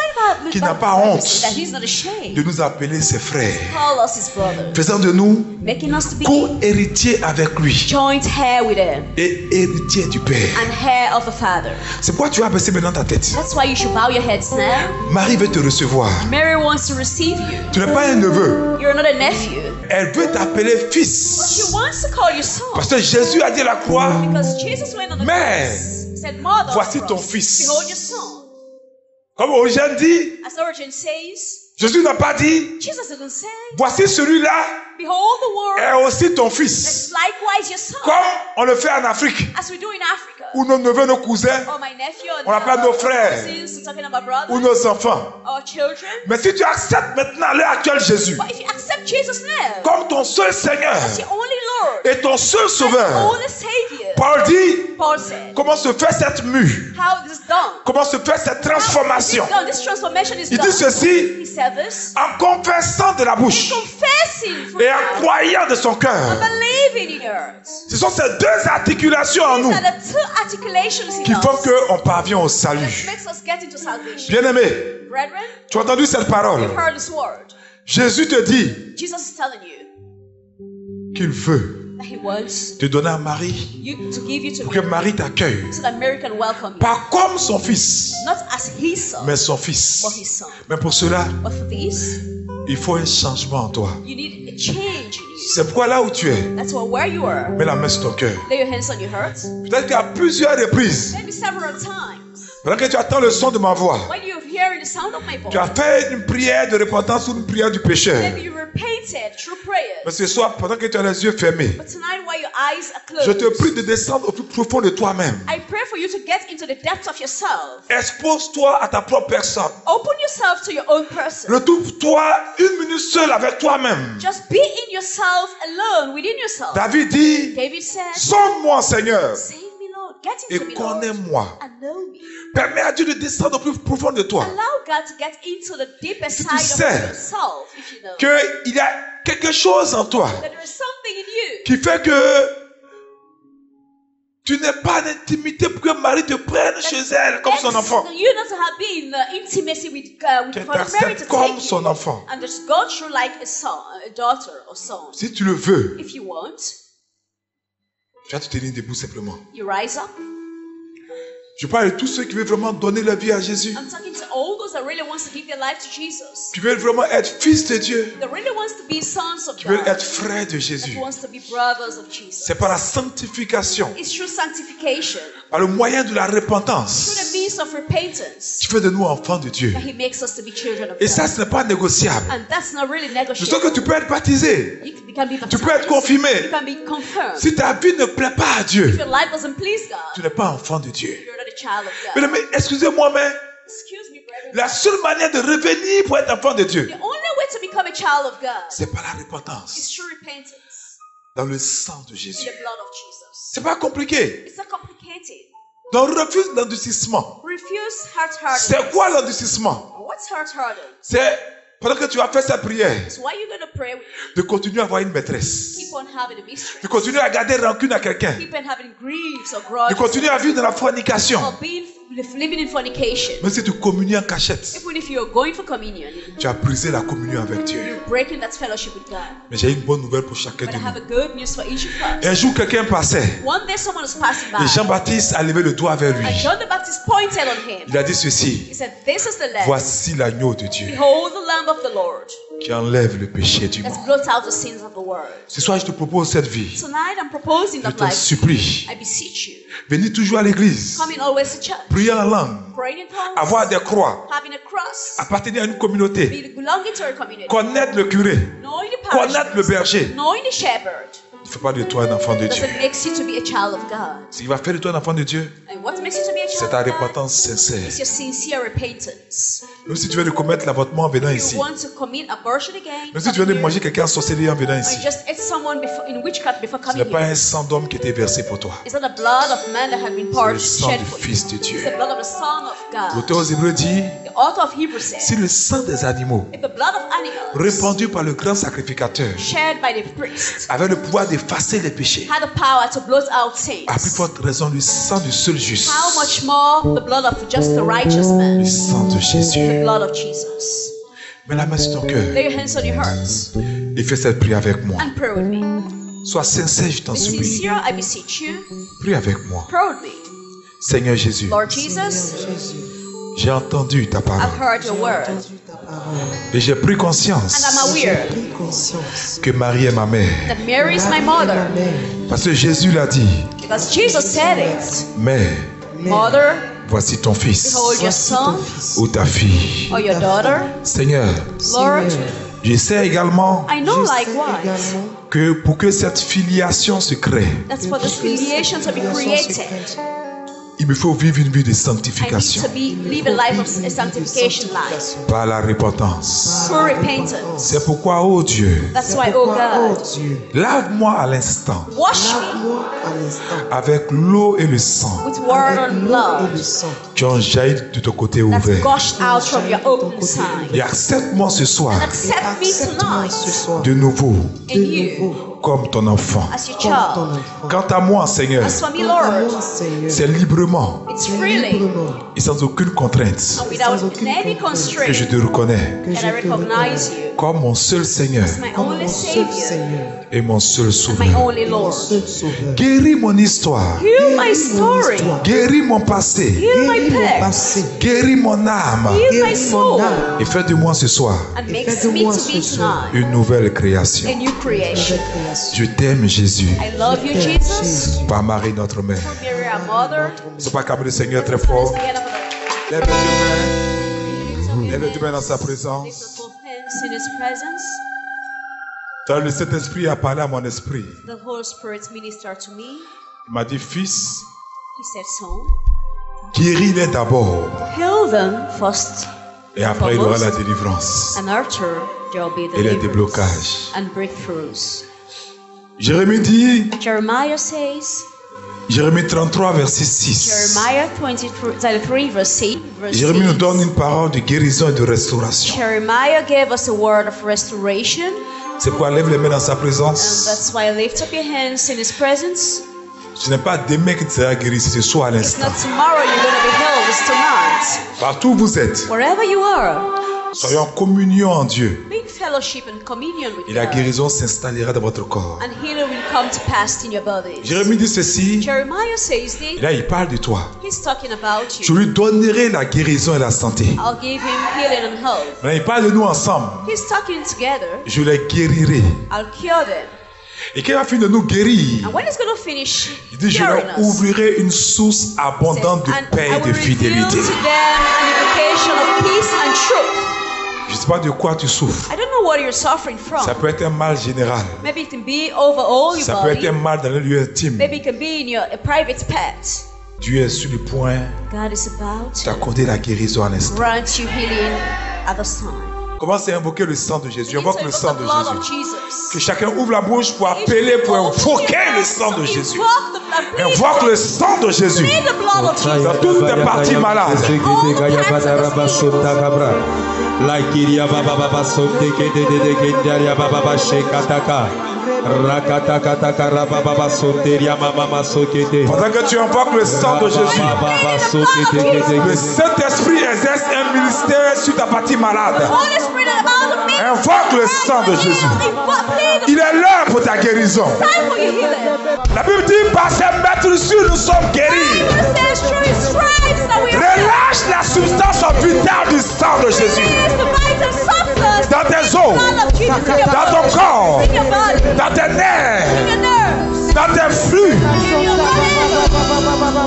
Qu'il the n'a pas Bible honte says that he's not ashamed de nous appeler ses frères, call us his brother, faisant de nous making us to be co-héritiers avec lui joint heir with him et héritiers du Père. and heir of the Father. C'est pourquoi tu vas baisser maintenant ta tête. That's why you should bow your heads now. Marie veut te recevoir. Mary wants to receive you. Tu n'es pas un neveu. You're not a nephew, Elle veut t'appeler but fils. she wants to call you son. Parce que Jésus a dit à la croix, Because Jesus went on the Mère, cross, said, Mother, voici of ton cross, fils. behold your son. comme Origène dit, As Origin says, Jésus n'a pas dit, Jesus didn't say, voici celui-là behold the world, est aussi ton that's fils. likewise your son. Comme on le fait en Afrique, As we do in Africa. où nos neveux, nos cousins, Or my nephew and On l'appelle nos frères. cousins, talking about brothers, ou nos enfants. or children. Mais si tu acceptes maintenant à l'heure actuelle Jésus, But if you accept Jesus now, comme ton seul Seigneur as your only Lord, et ton seul and Sauveur, only Savior, Paul dit, Paul said, comment se fait cette mue? how this is done. Comment se fait cette transformation? How this transformation is Il done. dit ceci, He said this, en confessant de la bouche confessing from et your en mouth croyant de son cœur. and believing in your heart. Ce sont ces deux articulations en These nous are the two articulations in qui font us qu'on parvient au that salut. makes us get into salvation. Bien-aimé, Brethren, tu as entendu cette parole? you've heard this word. Jésus te dit Jesus is telling you qu'il veut that he wants te donner à Marie you to give you to pour que me Marie t'accueille. so that Mary can welcome you. Pas comme son fils, Not as his son, mais son fils. but his son. Mais pour cela, But for this, il faut un changement en toi. you need a change in you. C'est pourquoi là où tu es, That's why where you are, mets la main sur ton cœur. lay your hands on your heart. Peut-être qu'à plusieurs reprises, Maybe several times. Pendant que tu attends le son de ma voix, when you're hearing the sound of my voice, tu as fait une prière de repentance ou une prière du pécheur. maybe you repented through prayers. Mais ce soir, pendant que tu as les yeux fermés, But tonight, while your eyes are closed, je te prie de descendre au plus profond de toi-même. I pray for you to get into the depths of yourself. Expose-toi à ta propre personne. Open yourself to your own person. Retrouve-toi une minute seule avec toi-même. Just be in yourself alone, within yourself. David dit, David said, sonde-moi, Seigneur, save me, Lord. Get et into me, Lord. connais-moi. And know me. Permets à Dieu de descendre au plus profond de toi. Allow God to get into the deepest Si tu side sais of yourself, if you know Qu'il y a quelque chose en toi that there is something in you qui fait que tu n'es pas en intimité pour que Marie te prenne chez elle comme son enfant. You not to have been in intimacy with Qu'elle for Mary to t'accepte comme take son you enfant. and just go through like a son, a daughter or son. Si tu le veux, If you want, tu vas te tenir debout simplement. you rise up. Je parle de tous ceux qui veulent vraiment donner leur vie à Jésus. I'm talking to all those that really wants to give their life to Jesus. Qui veulent vraiment être fils de Dieu. That really wants to be sons of Qui veulent God. être frères de Jésus. That wants to be brothers of Jesus. C'est par la sanctification, It's through sanctification, par le moyen de la through repentance, the means of repentance, qui fait de nous enfants de Dieu. that He makes us to be children of Et ça, God. ce n'est pas négociable. And that's not really Je negotiable. sais que tu peux être baptisé. You can be Tu peux être baptized. confirmé. You can be confirmed. Si ta vie ne plaît pas à Dieu, If your life doesn't please God, tu n'es pas enfant de Dieu. you're not a child of God. Mais excusez-moi, mais Excuse me, brethren. la seule manière de revenir pour être enfant de Dieu, The only way to become a child of God c'est par la is repentance through repentance dans le sang de in Jésus. the blood of Jesus. C'est pas compliqué. It's not complicated. Donc refuse l'endurcissement. Refuse hard-hearted. C'est quoi l'endurcissement? What's hard-hearted? C'est pendant que tu as fait cette prière, It's why you're going to pray. de continuer à avoir une maîtresse, Keep on having a mistress. de continuer à garder rancune à quelqu'un, Keep on having griefs or de grudges. continuer à vivre dans la fornication. Or living in fornication. Mais si tu communies en cachette, Even if you're going for communion, tu as brisé la communion avec Dieu. you're breaking that fellowship with God. Mais j'ai une bonne nouvelle pour chacun But de I have a nous. good news for each of us. Un jour, quelqu'un passait One day someone was passing et by. Jean-Baptiste a levé le doigt vers lui. And John the Baptist pointed on him. Il a dit ceci: He said, this is the Lamb. voici l'agneau de Dieu Behold the Lamb of the Lord qui enlève le péché du that monde. blots out the sins of the world. Ce soir, je te propose cette vie. Tonight I'm proposing Je that te life. supplie. I beseech you. Venez toujours à l'église, Coming always to church. prier en langue, Praying in tongues. avoir des croix, Having a cross. appartenir à une communauté, Belonging to a community. connaître le curé, Knowing the connaître le parishioners. berger. Knowing the shepherd. Ne fais pas de toi un enfant de Dieu. Doesn't make you to be a child of God. Ce qui va faire de toi un enfant de Dieu, And what makes you to be a c'est child ta of God repentance sincère. is your sincere repentance. Même si tu viens de commettre l'avortement en venant You ici, want to commit abortion again. même si tu viens de come manger here, quelqu'un en sorcellerie en venant or ici, you just ate someone before, in witchcraft before ce n'est coming pas here. un sang d'homme qui était versé pour toi. It's not the blood of man that had been C'est poured le sang shed du for you. Fils de It's Dieu. the blood of the Son of God. L'auteur aux Hébreux dit, The author of Hebrews said, si le sang des animaux, if the blood of animals répandu par le grand sacrificateur, shared by the priest avait le pouvoir d'effacer les péchés, had the power to blot out à plus sins, forte raison, le sang du seul juste, how much more the blood of just the righteous le man, sang de the Jésus. blood of Jesus. Mets la main sur ton cœur Lay your hands on your hearts et fais cette prière avec moi. and pray with me. Sois sincère, je t'en Be supplie. sincere, I beseech you. Prie avec moi. Pray with me. Seigneur Jésus, Lord Jesus, j'ai entendu ta I've parole heard your word, et j'ai pris and conscience I'm aware que Marie est ma mère. that Mary is my mother, Parce que Jésus l'a dit, because Jesus said it. Mère, Mother, voici ton fils behold your son ou ta fille. or your daughter. Seigneur, Lord, je sais également I know likewise que pour que cette filiation se crée, that's for this filiation to be created. il me faut vivre une vie de I need sanctification to live a life of a sanctification life par la repentance. through repentance. C'est pourquoi, oh Dieu, That's why, oh God, lave-moi à l'instant wash me avec l'eau et le sang with water and blood qui ont jailli de ton côté that's ouvert. gushed out from your open side. Et accepte-moi ce soir And accept me tonight de nouveau in you comme ton enfant. as your child. Quant à moi, Seigneur, As for me, Lord, c'est librement it's freely et sans aucune contrainte and without any que je constraint te reconnais that I recognize you comme mon seul Seigneur as my only Savior et mon seul and my Sauveur. only Lord. Guéris mon histoire, Heal my story. guéris mon passé, Heal my past. guéris mon âme Heal my soul. et fais de moi ce soir And makes me to be tonight une nouvelle a création. new creation. Je t'aime, Jésus, I love you, Jesus. par Marie notre mère. Mary, our mother. C'est pas comme le Seigneur très Let's fort. stand up for the Lève tes mains. Lève tes mains dans sa présence. Lift up both hands in His presence. Le Saint-Esprit a parlé à mon esprit. The Holy Spirit ministered to me. Il m'a dit, fils, He said, son, guéris-les d'abord. heal them first. Et après, il y aura la délivrance And after, there will be et les deliverance déblocages. and breakthroughs. Jérémie dit, Jeremiah says, Jérémie 33, verset 6. Jeremiah 33, verse 6. Jérémie nous donne une parole de guérison et de restauration. Jeremiah gave us a word of restoration. C'est pourquoi lève les mains dans sa And présence. that's why lift up your hands in His presence. Ce n'est pas demain que tu seras guéri, c'est ce soir à It's l'instant. not tomorrow you're going to be healed, it's tonight. Partout où vous êtes, Wherever you are, soyons en communion en Dieu. be in fellowship and communion with Et la God. guérison s'installera dans votre corps. And healing will come to pass in your bodies. Jérémie dit ceci, Jeremiah says et this. là il parle de toi. He's talking about Je you. lui donnerai la guérison et la santé. I'll give him healing and health. Maintenant il parle de nous ensemble. He's talking together. Je les guérirai. I'll cure them. Et quand il va finir de nous guérir, And when he's going to finish il dit, je curing leur us, ouvrirai une source abondante de and paix I et de will reveal fidélité. to them an indication of peace and truth. Je ne sais pas de quoi tu souffres. I don't know what you're suffering from. Ça peut être un mal général. Maybe it can be over all your Ça peut être body. un mal dans le lieu intime. Maybe it can be in your a private pet. Dieu est sur le point God is about to d'accorder la guérison à l'instant. grant you healing at this time. Commence à invoquer le sang de Jésus. You need to Invoque le invoke sang the de blood of Jésus. Jesus. Que chacun ouvre la bouche pour appeler, pour invoquer le sang de Jésus. Invoque le sang de Jésus Plead the blood of Jesus. dans toutes tes parties malades. Pendant que tu invoques le sang de Jésus, le Saint-Esprit exerce un ministère sur ta partie malade. Holy Spirit about to me. Invoque le sang de Jésus. Plead Il est l'heure pour ta guérison. the time for your healing. La Bible dit, par ses meurtrissures, nous sommes guéris. It says through His stripes that we are healed. Relâche la substance vitale du sang de Jésus It's the vital substance. dans tes os, Blood of Jesus in your dans ton body. corps, In your body. dans tes nerfs, In your nerves. dans tes flux. In your body.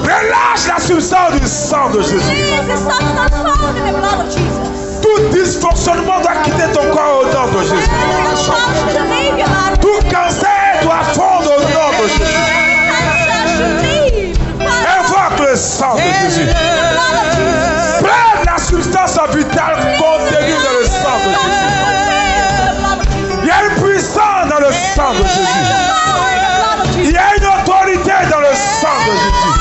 Relâche la substance du sang de Jésus. Release the substance found in the blood of Jesus. Tout dysfonctionnement doit quitter ton corps au nom de Jésus. Every dysfunction should leave your body. Tout cancer doit fondre au nom de Jésus. Cancer should leave. Invoque le sang de Jésus. The blood of Jesus. Prends la substance vitale contenue dans le sang de Jésus. The blood of Jesus. Il y a une puissance dans le sang de Jésus. Power in the blood of Jesus. Il y a une autorité dans le sang de Jésus.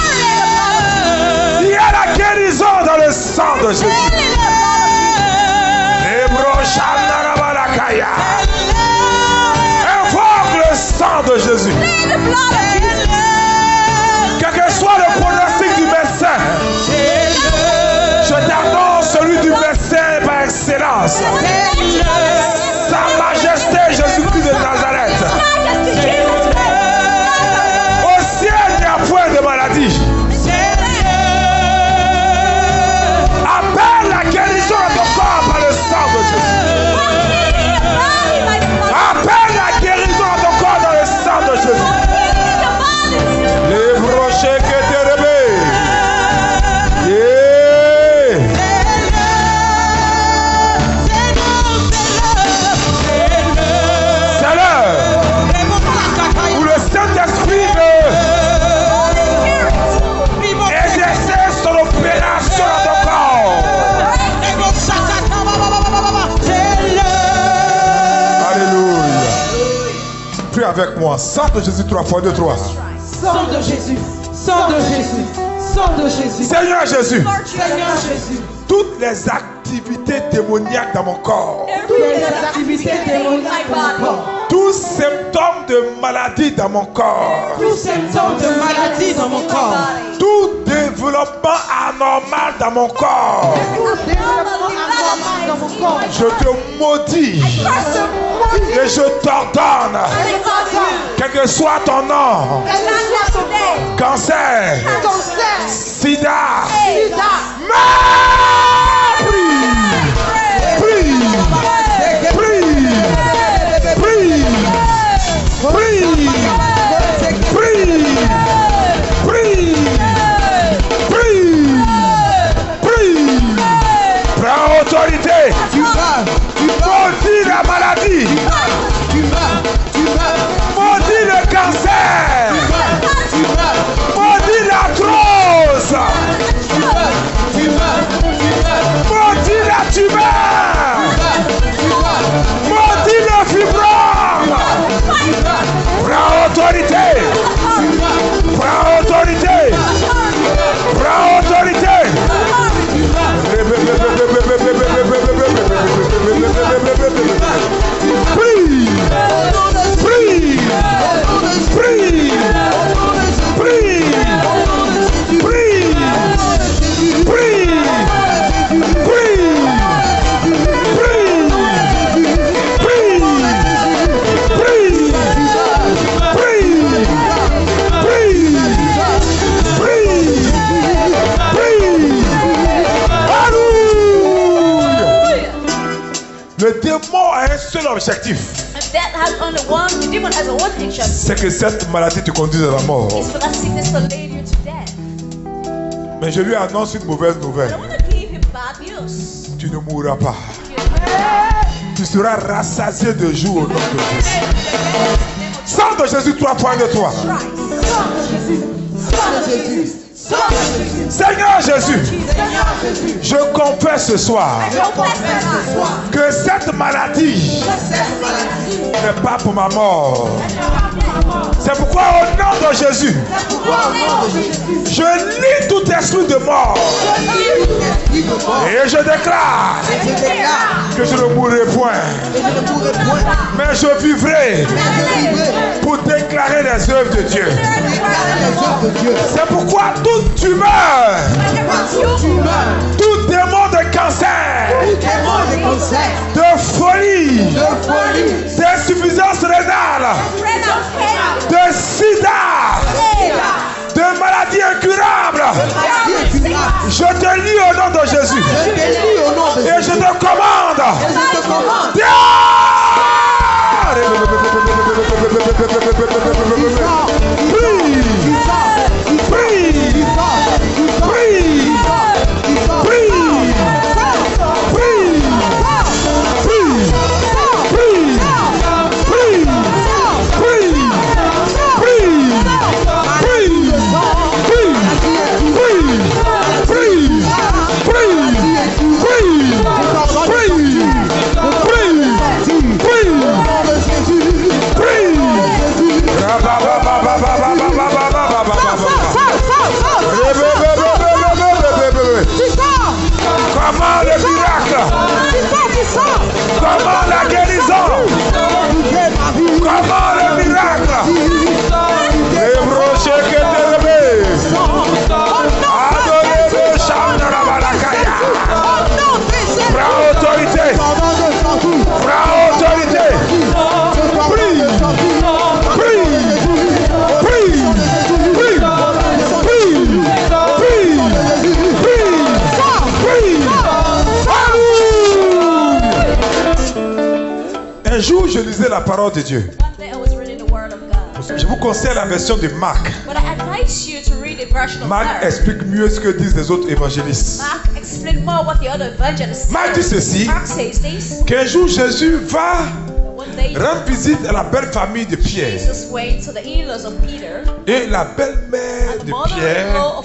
Il y a la guérison dans le sang de Jésus. Ebroshanarabalakaya. Invoque le sang de Jésus. Quel que soit le pronostic du médecin, je t'annonce celui du médecin par excellence. Sa Majesté Jésus-Christ de Nazareth. Au ciel, il n'y a point de maladie. Appelle la guérison à ton corps par le sang de Jésus. Appelle la guérison à ton corps dans le sang de Jésus. Les brochets que te réveillent. Yeah. C'est l'heure où le Saint-Esprit veut exercer son opération dans ton corps. Alléluia. Prie avec moi. Sang de Jésus 3 fois 2, 3. Sang de Jésus, sang de Jésus, sang de Jésus. Seigneur Jésus, Seigneur Jésus, toutes les activités démoniaques dans mon corps, toutes les activités démoniaques dans mon corps, tous symptômes de maladie dans mon corps, tous symptômes de maladie dans mon corps, tout développement anormal dans mon corps, tout développement anormal dans mon corps, je te maudis et je t'ordonne, quel que soit ton nom, cancer, sida, meurs, prie, prie, prie, prie, prie, prie, prie, prie, prie. la maladie. Maudit le cancer. Maudit l'arthrose. Maudit la tumeur. Maudit le fibrome. Prends autorité. Prends autorité. Prends autorité. Prie. Prie. Prie. Prie. Prie. Prie. Le démon a un seul objectif. C'est que cette maladie te conduise à la mort. Mais je lui annonce une mauvaise nouvelle. Tu ne mourras pas. Tu seras rassasié de jour au nom de Jésus. Sang de Jésus, 3 points de toi. Seigneur Jésus, je confesse ce soir que cette maladie n'est pas pour ma mort. C'est pourquoi au nom de Jésus, je lis tout esprit de mort et je déclare que je ne mourrai point, mais je vivrai pour déclarer les œuvres de Dieu. C'est pourquoi toute tumeur, tout démon de cancer, de folie, d'insuffisance rénale, de sida, de maladie incurable, je te lis au nom de Jésus et je te commande. Comment le miracle? Comment la guérison? Comment le miracle? Les brochets que t'es levé. Adorez le chant de la balakaya. Prends autorité. Prends autorité. Prie. Prie. Prie. Prie. Un jour, je lisais la parole de Dieu. Je vous conseille la version de Marc. Marc explique mieux ce que disent les autres évangélistes. Marc dit ceci, qu'un jour Jésus va rendre visite à la belle famille de Pierre. Et la belle-mère de Pierre,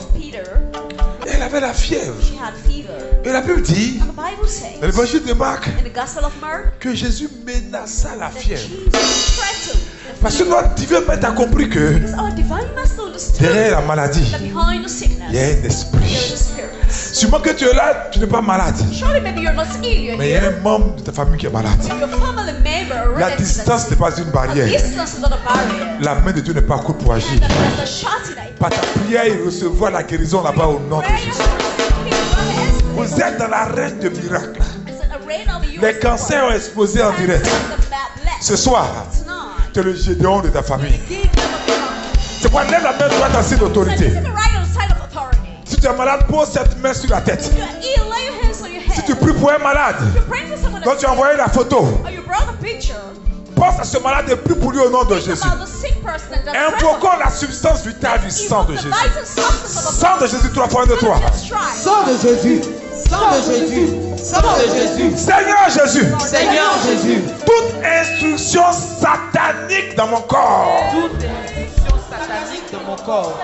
elle avait la fièvre. Et la Bible dit, dans l'évangile de Marc, que Jésus menaça la fièvre. Parce que notre divin maître a compris que derrière la maladie, il y a un esprit. Sûrement que tu es là, tu n'es pas malade. Mais il y a un membre de ta famille qui est malade. La distance n'est pas une barrière. La main de Dieu n'est pas courte pour agir. Par ta prière, il recevra la guérison là-bas au nom de Jésus. Vous êtes dans la reine de miracles. Les cancers ont explosé en direct. Ce soir, tu es le Gédéon de ta famille. C'est pourquoi lève la main droite en signe d'autorité. Si tu es malade, pose cette main sur la tête. Si tu pries pour un malade, donc tu as envoyé la photo. Pense à ce malade et prie pour lui au nom de Jésus. Invoquons la substance vitale du sang de Jésus. Sang de Jésus, 3 points de toi. Sang de Jésus. Sang de Jésus. Sang de Jésus. Seigneur Jésus. Seigneur Jésus. Toute instruction satanique dans mon corps. Toute instruction satanique de mon corps.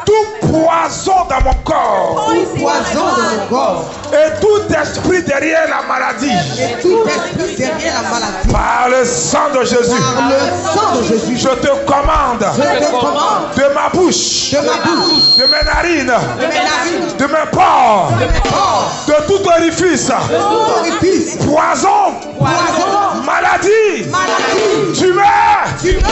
Tout poison dans mon corps. Tout poison dans mon corps. Et tout esprit derrière la maladie. Et tout esprit derrière la maladie. Par le sang de Jésus. Par le sang de Jésus. Je te commande. Je te commande. De ma bouche. De ma bouche. De mes narines. De mes narines. De mes pores. De mes pores. De tout orifice. De tout orifice. Poison. Poison. Maladie. Maladie. Tumeur. Tumeur.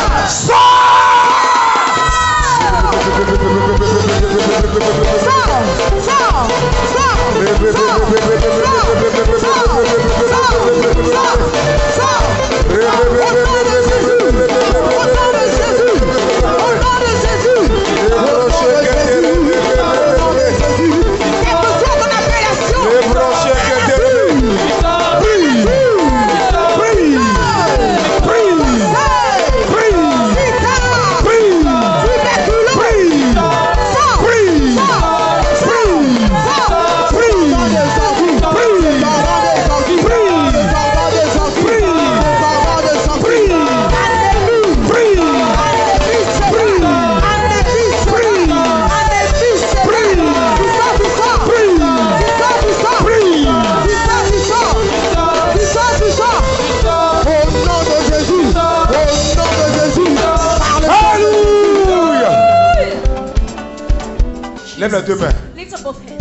Lève les deux mains.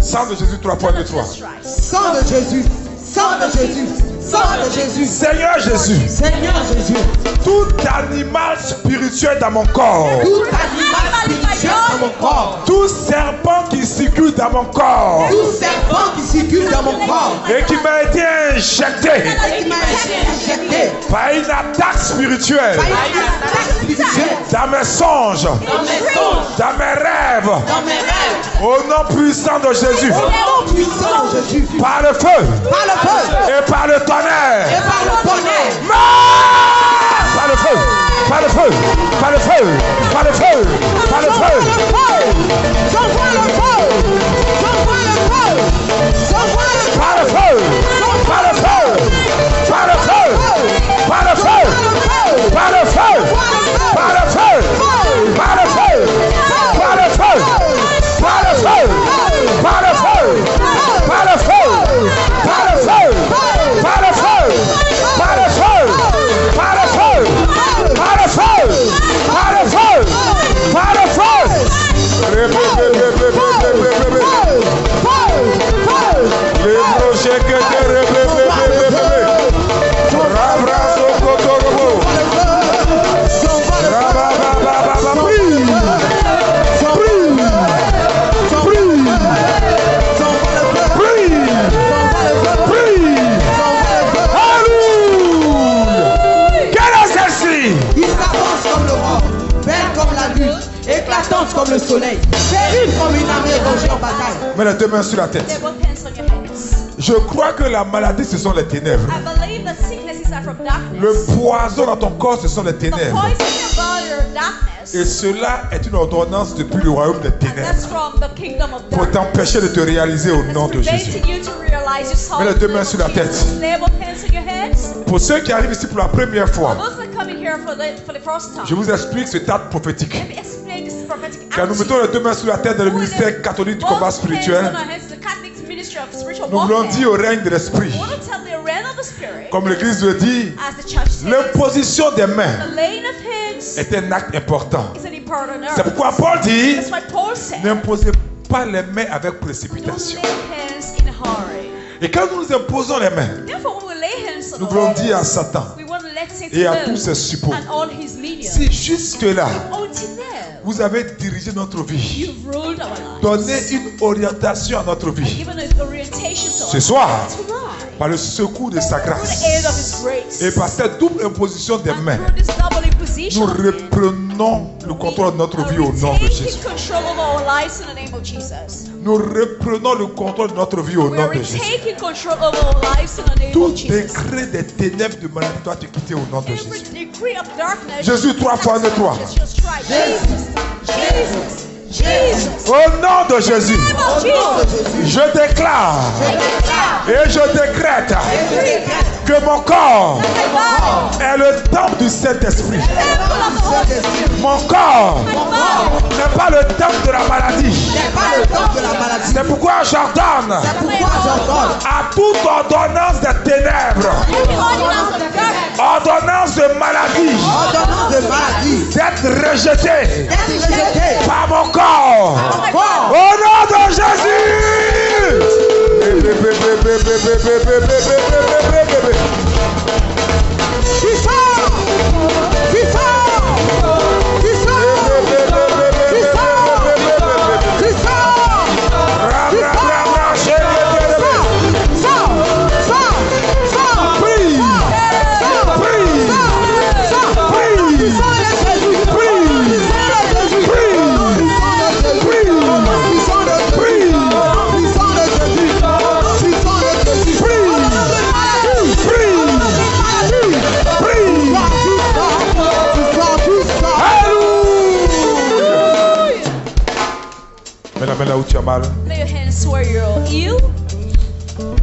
Sang de Jésus 3.23. Sang de Jésus. Sang de Jésus. Sang de Jésus. Seigneur Jésus. Seigneur Jésus. Tout animal spirituel dans mon corps. Tout animal spirituel dans mon corps. Tout serpent qui circule dans mon corps. Tout serpent qui circule dans mon corps. Et qui m'a été injecté. Et qui m'a été injecté. Par une attaque spirituelle. Par une attaque spirituelle. Dans mes songes. Dans mes songes. Dans mes rêves. Dans mes rêves. Au nom puissant de Jésus. Au nom puissant de Jésus. Par le feu. Par le feu. Et par le tonnerre. Et par le tonnerre. Par le feu. Par le feu. Par le feu. Par le feu. Par le feu. J'envoie le feu. J'envoie le feu. J'envoie le feu. Par le feu. Par le feu. Par le feu. Par le feu. Par le feu. Par le feu. Par le feu. Par le feu. Par le feu. Par le feu. Par le feu. Par le feu. Par le feu. Par le feu. Par le feu. Par le feu. Par le feu. Par le feu. Les projets que éclatante comme le soleil, férine comme une armée rangée en bataille. Mets les deux mains sur la tête. Je crois que la maladie, ce sont les ténèbres. Le poison dans ton corps, ce sont les ténèbres. Et cela est une ordonnance depuis le royaume des ténèbres pour t'empêcher de te réaliser au nom de Jésus. Mets les deux mains sur la tête. Pour ceux qui arrivent ici pour la première fois, je vous explique ce tas prophétique. Quand nous mettons les deux mains sur la tête dans le ministère catholique du combat spirituel, nous voulons dire au règne de l'esprit, comme l'église le dit, l'imposition des mains est un acte important. C'est pourquoi Paul dit, n'imposez pas les mains avec précipitation. Et quand nous nous imposons les mains, nous voulons dire à Satan et à tous ses suppôts, si jusque-là, vous avez dirigé notre vie, donné une orientation à notre vie, ce soir, par le secours de sa grâce et par cette double imposition des mains, nous reprenons le contrôle de notre vie au nom de Jésus. Nous reprenons le contrôle de notre vie au nom de Jésus. Tout décret des ténèbres de maladie doit te quitter au nom de Jésus. Jésus 3 fois 3. Au nom de Jésus, je déclare Et je décrète que mon corps est le temple du Saint-Esprit. Mon corps n'est pas le temple de la maladie. C'est pourquoi j'ordonne à toute ordonnance des ténèbres, ordonnance de maladie, d'être rejetée par mon corps. Au nom de Jésus. Mets la main là où tu as mal. Lay your hands where you're ill.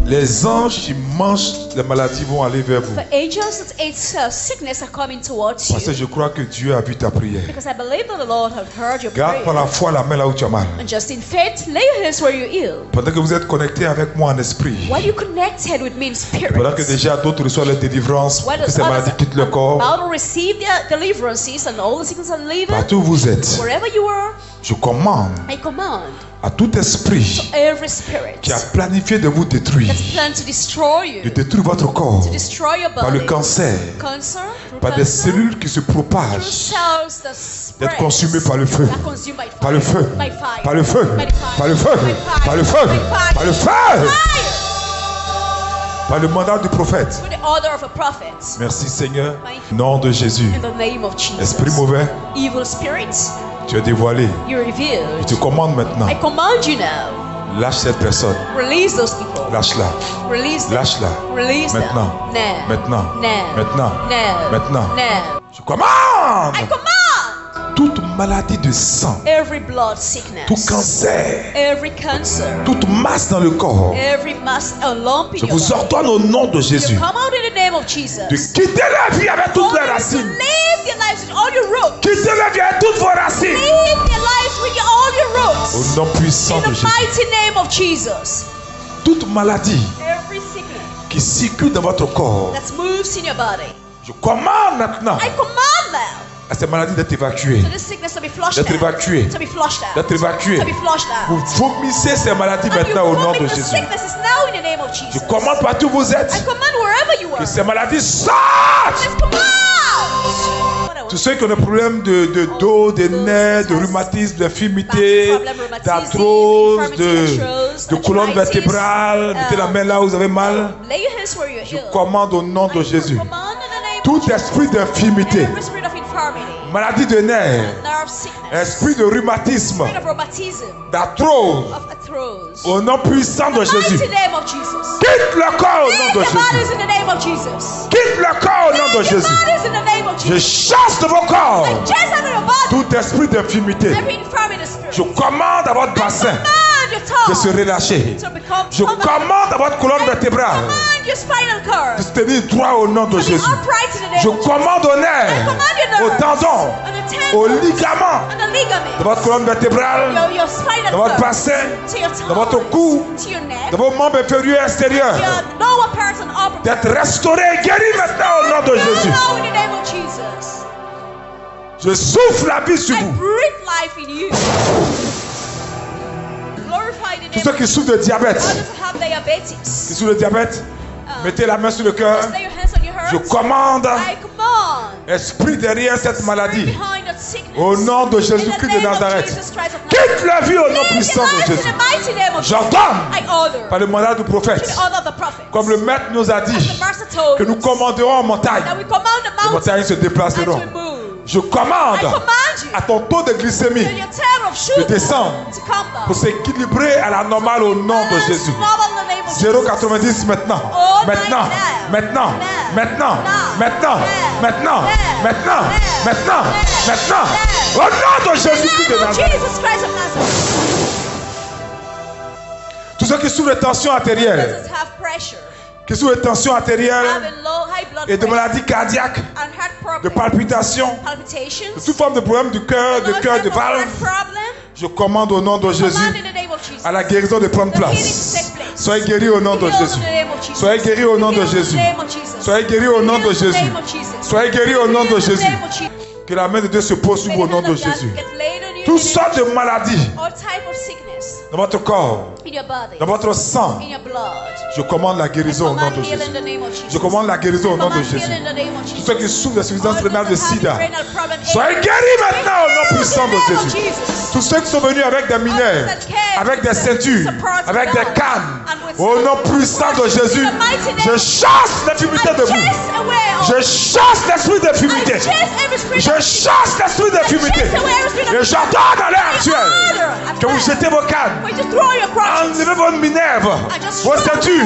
Les anges qui mangent les maladies vont aller vers vous. The angels that ate sickness are coming towards Parce que you. je crois que Dieu a vu ta prière. Because I believe that the Lord has heard your Garde par prayer. la foi la main là où tu as mal. And just in faith, lay your hands where you're ill. Pendant que vous êtes connecté avec moi en esprit. While you connected with me in spirit. Pendant que déjà d'autres reçoivent la délivrance, While que ces maladies quittent le corps. about to receive their deliverances and all the sickness and living. Partout où vous êtes, Wherever you are, je commande I command à tout esprit every spirit qui a planifié de vous détruire, that's planned to destroy you, de détruire votre corps to destroy your par le body, cancer, cancer, through par des cancer, cellules qui se through propagent, cells that spread, d'être consumées par le feu, that consumed by fire, par le feu, by fire, par le feu, by fire, par le feu, by fire, par le feu, by fire, par le feu, fire, par le mandat du prophète. through the order of a prophet. Merci Seigneur, nom de Jésus. In the name of Jesus. Esprit mauvais, Evil spirits, tu es dévoilé. you revealed. Je te commande maintenant, I command you now, lâche cette personne, release those people. lâche-la, Release them. lâche-la. Release them. Maintenant, Now. maintenant, Now. maintenant, Now. maintenant. Now. Je commande I command toute maladie de sang, every blood sickness, tout cancer, every cancer, toute masse dans le corps. every mass, a lump in Je your vous body. ordonne au nom de Jésus You come out in the name of Jesus. de quitter la vie avec toutes les To racines. live your lives with all your roots. Quittez la vie avec toutes vos racines. Live your lives with all your Au roots. nom puissant In de the Jésus. mighty name of Jesus. Toute maladie Every sickness qui circule dans votre corps, that moves in your body, je commande maintenant I command now à ces maladies d'être évacuées. to this sickness to be flushed D'être out. évacué. To be flushed out. D'être évacué. To be flushed Vous out. vomissez ces maladies And you maintenant au nom vomit de the Jésus. sicknesses now in the name of Je Jesus. commande partout où vous I êtes command wherever you are. que ces maladies sortent. Let's come out. Tous ceux qui ont des problèmes de dos, de nerfs, de rhumatisme, d'infirmité, d'arthrose, de colonne vertébrale, mettez la main là où vous avez mal. Lay your hands where you're Je ill. commande au nom de Jésus. Command in the name of Tout Jesus. esprit d'infirmité, Every spirit of infirmity, maladie de nerfs, nerve sickness, esprit de rhumatisme, spirit of rheumatism, d'arthrose, of arthrose. au nom puissant de Jésus. Mighty name of Jesus. Quitte le corps au nom Leave de your bodies Jésus. in the name of Jesus. Quitte le corps au nom de Leave your Jésus. bodies in the name of Je Jesus. chasse de vos corps I chase out of your body tout esprit d'infirmité. every infirmity spirit. Je commande à votre bassin Command your de se tongue relâcher. to become Je commande à votre colonne vertébrale Command your spinal de cord se tenir droit au nom de to be Jésus. upright in the name Je of Jesus. commande aux I nerfs, command your aux nerves, tendons, and the aux tendons, ligaments and the ligaments, de votre colonne vertébrale, your spinal de votre cord, bassin, to your de votre tongue, cou, to your neck, de vos membres inférieurs et extérieurs, your lower parts and upper parts. d'être restaurés et guéris maintenant au nom de Jésus. Now in the name of Jesus. Je souffle la vie sur I vous. breathe life in you. Glorify the Tous name ceux of qui souffrent de diabète, others who have diabetes. qui souffrent de diabète, mettez la main sur le cœur. Just lay your hands on your Je heart. commande, I command. esprit derrière cette maladie, Behind that sickness. au nom de In the Jésus-Christ de name of Nazareth. Jesus Christ of Nazareth. Quitte la vie au nom Live puissant your de life in Jésus. the mighty name of Jesus. J'ordonne, I order. par le mandat du prophète, The order of the prophet. comme le maître nous a dit, The master told que nous us commanderons en montagne. that we command the Les mountains montagnes se and déplaceront. to move. Je commande I command you à ton taux de glycémie to your terror of de sugar descendre to come down. pour s'équilibrer à la normale au nom de Jésus. Normal in the name of 0,90 maintenant. All Maintenant. night now. Maintenant. Now. Maintenant. Now. Maintenant. Now. Maintenant. Now. Maintenant. Now. Maintenant. Now. Maintenant. Now. Au nom de Jesus. Jésus-Christ de In the name of Nazareth. Jesus Christ of Nazareth. Tous ceux qui souffrent de tensions artérielles, Doesn't have pressure. qui souffrent de tensions artérielles Having low, high blood et de pressure maladies cardiaques, and heart de problems. palpitations, Palpitations. de toute forme de problème du cœur, de No cœur, type de of heart valve, problem. je commande au nom de Command Jésus in the name of Jesus. à la guérison de prendre The healing to place. take place. Soyez guéris au nom de Healed in Jésus. the name of Jesus. Soyez guéris au nom de Healed in the Jésus. name of Jesus. Soyez guéris au nom de Healed in the Jésus. name of Jesus. Soyez guéris au nom de Healed in the Jésus. name of Jesus. Que la main de Dieu se pose sur May vous au the nom hand de of God Jésus. get laid on you Toutes in the sortes name de of maladies Jesus. All type of sickness dans votre corps, in your body, dans votre sang, in your blood. je commande la guérison au nom Command de healing Jésus. in the name of Jesus. Je commande la guérison au nom de Command Jésus. healing in the name of Tous Jesus. ceux qui souffrent d'insuffisance All rénale de those that have sida, renal problem, soyez guéris maintenant au nom puissant de Jésus. Jesus. Tous ceux qui sont venus avec des mineures, avec des ceintures, avec des cannes, au nom puissant de Jésus, je chasse l'infimité de vous. Je chasse l'esprit d'infimité. Je chasse l'esprit d'infimité. Et j'entends dans l'air actuel que vous jetez vos cannes, enlevez vos minerves, vos ceintures,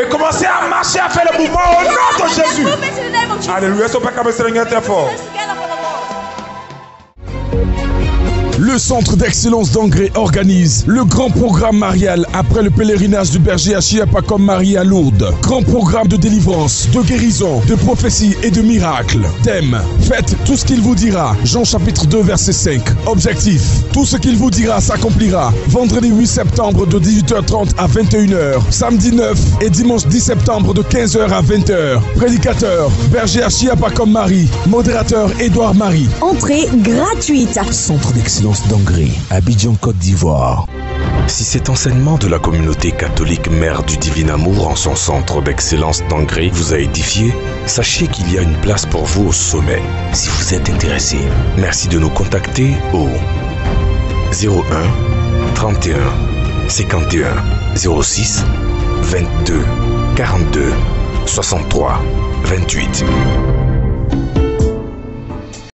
et commencez à marcher, à faire le mouvement au nom de Jésus. Alléluia, son Père comme Seigneur très fort. Le Centre d'Excellence d'Angré organise le grand programme marial après le pèlerinage du berger à Chiapakom Marie à Lourdes. Grand programme de délivrance, de guérison, de prophétie et de miracles. Thème: faites tout ce qu'il vous dira. Jean chapitre 2 verset 5. Objectif: tout ce qu'il vous dira s'accomplira. Vendredi 8 septembre de 18h30 à 21h. Samedi 9 et dimanche 10 septembre de 15h à 20h. Prédicateur: berger à Chiapakom Marie. Modérateur: Édouard Marie. Entrée gratuite. Centre d'Excellence d'Angré, Abidjan, Côte d'Ivoire. Si cet enseignement de la communauté catholique Mère du Divin Amour en son centre d'excellence d'Angré vous a édifié, sachez qu'il y a une place pour vous au sommet. Si vous êtes intéressé, merci de nous contacter au 01 31 51 06 22 42 63 28.